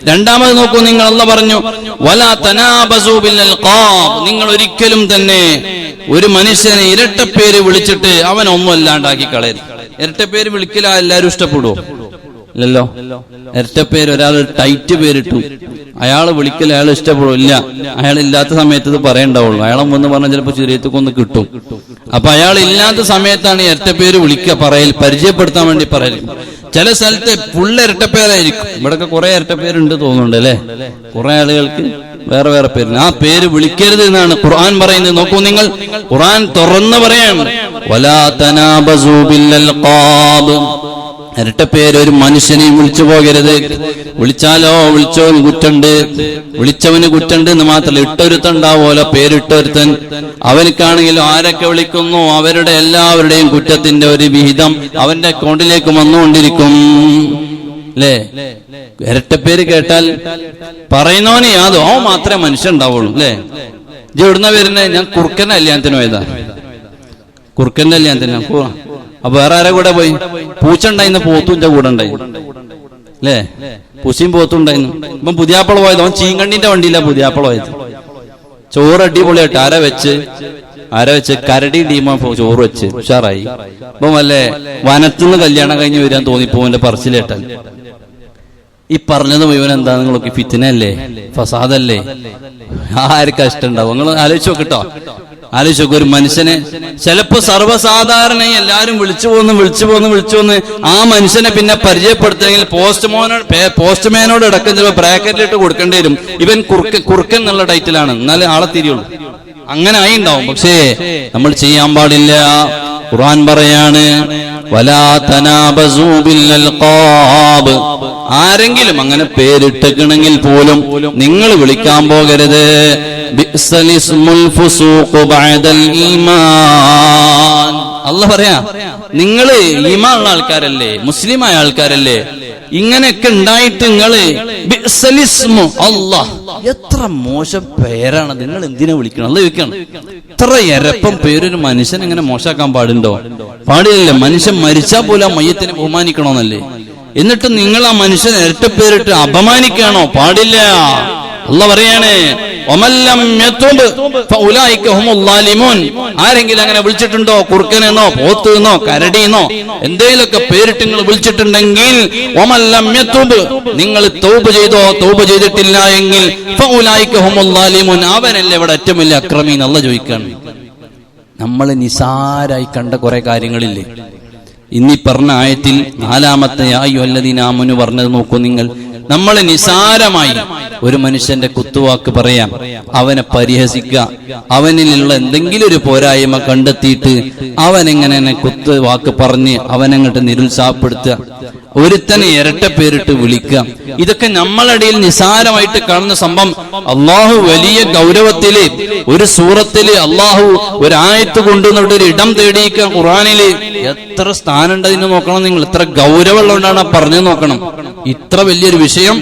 രണ്ടാമത് നോക്കൂ നിങ്ങൾ, അല്ലാഹു പറഞ്ഞു വലാ തനാബസു ബിൽ അൽഖാബ്, നിങ്ങൾ ഒരിക്കലും തന്നെ ഒരു മനുഷ്യനെ ഇരട്ടപ്പേര് വിളിച്ചിട്ട് അവൻ ഒന്നും അല്ലാണ്ടാക്കി കളയരുത്. ഇരട്ടപ്പേര് വിളിക്കലാ എല്ലാവരും ഇഷ്ടപ്പെടുവോ? ഇല്ലല്ലോ. ഇരട്ടപ്പേര്, ഒരാൾ ടൈറ്റ് പേരിട്ടു, അയാൾ വിളിക്കൽ അയാൾ ഇഷ്ടപ്പെടില്ല. അയാൾ ഇല്ലാത്ത സമയത്ത് ഇത് പറയണ്ടാവുള്ളൂ. അയാളെ ഒന്ന് പറഞ്ഞാൽ ചിലപ്പോൾ ചെറിയത്തൊക്കെ കിട്ടും. അപ്പൊ അയാൾ ഇല്ലാത്ത സമയത്താണ് ഇരട്ടപ്പേര് വിളിക്കുക, പറയൽ, പരിചയപ്പെടുത്താൻ വേണ്ടി പറയൽ. ചില സ്ഥലത്ത് ഫുള്ള് ഇരട്ടപ്പേരായിരിക്കും. ഇവിടൊക്കെ കുറെ ഇരട്ടപ്പേരുണ്ട് തോന്നുന്നുണ്ട് അല്ലെ, കുറെ ആളുകൾക്ക് വേറെ വേറെ പേര്. ആ പേര് വിളിക്കരുത് എന്നാണ് ഖുർആൻ പറയുന്നത്. നോക്കൂ നിങ്ങൾ, ഖുർആൻ തുറന്ന് പറയാണ് വലാ തനാബസു ബിൽ അൽഖാബ്, ഇരട്ടപ്പേര് ഒരു മനുഷ്യനെയും വിളിച്ചു പോകരുത്. വിളിച്ചാലോ വിളിച്ചവന് കുറ്റുണ്ട്, വിളിച്ചവന് കുറ്റുണ്ട് എന്ന് മാത്രമല്ല, ഇട്ടൊരുത്തുണ്ടാവുമല്ലോ പേരിട്ടൊരുത്തൻ, അവനക്കാണെങ്കിലും ആരൊക്കെ വിളിക്കുന്നു അവരുടെ എല്ലാവരുടെയും കുറ്റത്തിന്റെ ഒരു വിഹിതം അവന്റെ അക്കൗണ്ടിലേക്ക് വന്നുകൊണ്ടിരിക്കും. അല്ലേ? ഇരട്ടപ്പേര് കേട്ടാൽ പറയുന്നവന് യാതോ മാത്രമേ മനുഷ്യൻ ഉണ്ടാവുള്ളൂ. അല്ലേ? എവിടുന്ന വരുന്നേ? ഞാൻ കുറുക്കന്റെ കല്യാണത്തിന് പോയതാ. കുറുക്കന്റെ കല്യാണത്തിന്. അപ്പൊ വേറെ ആരെ കൂടെ പോയി? പൂച്ച ഉണ്ടായിരുന്നു, പോത്തുന്റെ കൂടെ ഉണ്ടായി അല്ലേ? പൂച്ചയും പോത്തും ഉണ്ടായിരുന്നു. ഇപ്പം പുതിയാപ്പള പോയത് അവൻ ചീങ്കണ്ണിന്റെ വണ്ടിയില്ല പുതിയാപ്പള പോയത്. ചോറ് അടിപൊളിയായിട്ട് ആരെ വെച്ച് കരടി ടീമ ചോറ് വെച്ച് ഉഷാറായി. ഇപ്പം വല്ലേ വനത്തുനിന്ന് കല്യാണം കഴിഞ്ഞ് വരാൻ തോന്നിപ്പോ എന്റെ പറച്ചിലേട്ടാൻ. ഈ പറഞ്ഞത് മുഴുവൻ എന്താ? നിങ്ങളൊക്കെ ഫിത്നയല്ലേ, ഫസാദല്ലേ? ആർക്കാ ഇഷ്ടമുണ്ടാവും? നിങ്ങൾ ആലോചിച്ച് നോക്കിട്ടോ, ആലോചിച്ച് നോക്കും. ഒരു മനുഷ്യനെ ചിലപ്പോ സർവ്വസാധാരണ എല്ലാരും വിളിച്ചു പോന്ന് ആ മനുഷ്യനെ പിന്നെ പരിചയപ്പെടുത്തുമെങ്കിൽ പോസ്റ്റ്മാനോട് അടക്കം ചിലപ്പോൾ ബ്രാക്കറ്റിലിട്ട് കൊടുക്കേണ്ടി വരും. ഇവൻ കുറുക്കൻ എന്നുള്ള ടൈറ്റിലാണ്, എന്നാലേ ആളെ തിരിയുള്ളൂ. അങ്ങനെ ആയി ഉണ്ടാവും. പക്ഷേ നമ്മൾ ചെയ്യാൻ പാടില്ല. ഖുർആൻ പറയാണ്, വലാ തനാബസൂ ബിൽ അൽഖാബ്. ആരെങ്കിലും അങ്ങനെ പേരിട്ടേക്കണമെങ്കിൽ പോലും നിങ്ങൾ വിളിക്കാൻ പോകരുത്. ബിഅ്സൽ ഇസ്മുൽ ഫുസൂഖു ബഅദൽ ഈമാൻ. അല്ലാഹ് പറയാ, നിങ്ങൾ ഈമാനുള്ള ആൾക്കാരല്ലേ, മുസ്ലിമായ ആൾക്കാരല്ലേ, ഇങ്ങനെയൊക്കെ ഉണ്ടായിട്ട് നിങ്ങള് ബിഅ്സൽ ഇസ്മു, അല്ലാഹ് എത്ര മോശം പേരാണ്, നിങ്ങൾ എന്തിനാ വിളിക്കണം? അല്ലാഹ് ചോദിക്കണം, ഇത്ര എരപ്പം പേരൊരു മനുഷ്യൻ എങ്ങനെ മോശമാക്കാൻ പാടുണ്ടോ? പാടില്ലല്ലേ? മനുഷ്യൻ മരിച്ചാൽ പോലും ആ മയ്യത്തിനെ ബഹുമാനിക്കണോന്നല്ലേ? എന്നിട്ട് നിങ്ങൾ ആ മനുഷ്യൻ ഇരട്ടപ്പേരിട്ട് അപമാനിക്കുകയാണോ? പാടില്ല. അല്ലാഹ് പറയാണ്, ആരെങ്കിലും അങ്ങനെ വിളിച്ചിട്ടുണ്ടോ? കുറുക്കനെന്നോ പോത്തുന്നോ കരടിന്നോ എന്തേലൊക്കെ പേരിട്ട് നിങ്ങൾ വിളിച്ചിട്ടുണ്ടെങ്കിൽ നിങ്ങൾ തൗബ ചെയ്തോ? തൗബ ചെയ്തിട്ടില്ല എങ്കിൽ അവനല്ലേ ഇവിടെ ഏറ്റവും വലിയ അക്രമീൻ. അല്ലാഹ് ചോദിക്കാണ്. നമ്മൾ നിസാരായി കണ്ട കുറെ കാര്യങ്ങളില്ലേ? ഇന്നീ പറഞ്ഞ ആയത്തിൽ 4-ാമത്തെ യാ അയ്യുഹല്ലദീന ആമനു പറഞ്ഞത് നോക്കൂ നിങ്ങൾ. നമ്മൾ നിസാരമായി ഒരു മനുഷ്യന്റെ കുത്തുവാക്ക് പറയാം, അവനെ പരിഹസിക്കുക, അവനിലുള്ള എന്തെങ്കിലും ഒരു പോരായ്മ കണ്ടെത്തിയിട്ട് അവനെങ്ങനെ കുത്തുവാക്ക് പറഞ്ഞ് അവനങ്ങോട്ട് നിരുത്സാഹപ്പെടുത്തുക, ഒരുത്തനെ ഇരട്ടപ്പേരിട്ട് വിളിക്കുക. ഇതൊക്കെ നമ്മളിടയിൽ നിസാരമായിട്ട് കാണുന്ന സംഭവം. അള്ളാഹു വലിയ ഗൗരവത്തില് ഒരു സൂറത്തില് അള്ളാഹു ഒരായത്ത് കൊണ്ടുവന്നിട്ട് ഒരു ഇടം തേടിയിക്കുക. ഖുർആനില് എത്ര സ്ഥാനം ഉണ്ടതിന് നോക്കണം നിങ്ങൾ. എത്ര ഗൗരവമുള്ളതുകൊണ്ടാണ് പറഞ്ഞു നോക്കണം. ഇത്ര വലിയൊരു വിഷയം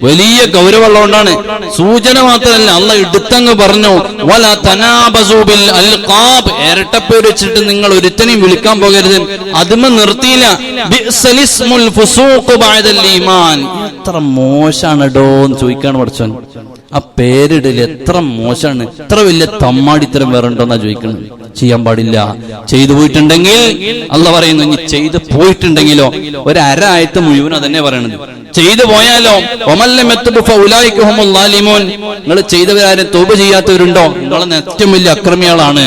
വലിയ ഗൗരവമുള്ളതുകൊണ്ടാണ്. സൂചന മാത്രമല്ല, അള്ളാഹ് എടുത്തങ്ങ് പറഞ്ഞു, വലാ തനാബസൂ ബിൽ അൽഖാബ്. ഇരട്ടപ്പേര് വെച്ചിട്ട് നിങ്ങൾ ഒരുത്തനെയും വിളിക്കാൻ പോകരുത്. അതുമ നിർത്തിയില്ല, ബിഅ്സൽ ഇസ്മുൽ ഫുസൂഖു ബഅദൽ ഈമാൻ. എത്ര മോശാണെടോ എന്ന് ചോദിക്കാണ് പഠിച്ചോൻ. ആ പേരിടല് എത്ര മോശമാണ്, എത്ര വലിയ തമ്മാടിത്തരം വേറെ ഉണ്ടോന്നാ ചോദിക്കുന്നത്. ചെയ്യാൻ പാടില്ല. ചെയ്തു പോയിട്ടുണ്ടെങ്കിൽ അള്ളാഹ് പറയുന്നു, ഇനി ചെയ്തു പോയിട്ടുണ്ടെങ്കിലോ ഒരു ആയത്ത് മുഴുവൻ അതന്നെ പറയണത്. ചെയ്തു പോയാലോ നിങ്ങൾ ചെയ്തവരാരും തൗബ ചെയ്യാത്തവരുണ്ടോ? നിങ്ങളെ ഏറ്റവും വലിയ അക്രമികളാണ്,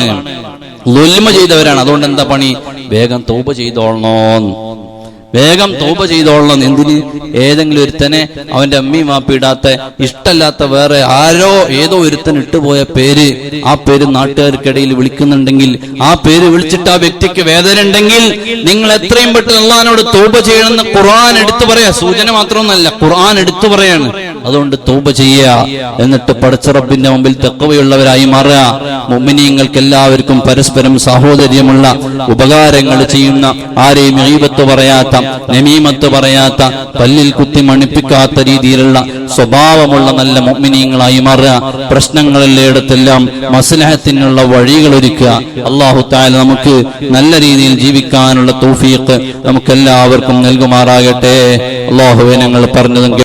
ളുൽമ ചെയ്തവരാണ്. അതുകൊണ്ട് എന്താ പണി? വേഗം തൗബ ചെയ്തോളണോ, വേഗം തൗബ ചെയ്തോളണം. എന്തിന്? ഏതെങ്കിലും ഒരുത്തനെ അവന്റെ അമ്മയും മാപ്പിടാത്ത ഇഷ്ടല്ലാത്ത വേറെ ആരോ ഏതോ ഒരുത്തൻ ഇട്ടുപോയ പേര്, ആ പേര് നാട്ടുകാർക്കിടയിൽ വിളിക്കുന്നുണ്ടെങ്കിൽ, ആ പേര് വിളിച്ചിട്ട് ആ വ്യക്തിക്ക് വേദന ഉണ്ടെങ്കിൽ നിങ്ങൾ എത്രയും പെട്ടെന്ന് അല്ലാഹുവിനോട് തൗബ ചെയ്യണമെന്ന് ഖുർആൻ എടുത്തു പറയാ. സൂചന മാത്രമൊന്നല്ല, ഖുർആൻ എടുത്തു പറയാണ്. അതുകൊണ്ട് തൗബ ചെയ്യുക, എന്നിട്ട് പടച്ച റബ്ബിന്റെ മുമ്പിൽ തഖ്വയുള്ളവരായി മാറുക. മുഅ്മിനീങ്ങൾക്ക് എല്ലാവർക്കും പരസ്പരം സഹോദര്യമുള്ള ഉപകാരങ്ങൾ ചെയ്യുന്ന, ആരെയും ഗീബത്ത് പറയാത്ത, നമീമത്ത് പറയാത്ത, പല്ലിൽ കുത്തി മണിപ്പിക്കാത്ത രീതിയിലുള്ള സ്വഭാവമുള്ള നല്ല മുഅ്മിനീങ്ങളായി മാറുക. പ്രശ്നങ്ങളിലെടുത്തെല്ലാം മസ്ലഹത്തിനുള്ള വഴികൾ ഒരുക്കുക. അല്ലാഹു തആല നമുക്ക് നല്ല രീതിയിൽ ജീവിക്കാനുള്ള തൗഫീഖ് നമുക്കെല്ലാവർക്കും നൽകുമാറാകട്ടെ. അല്ലാഹുവേ, ഞങ്ങൾ പറഞ്ഞതും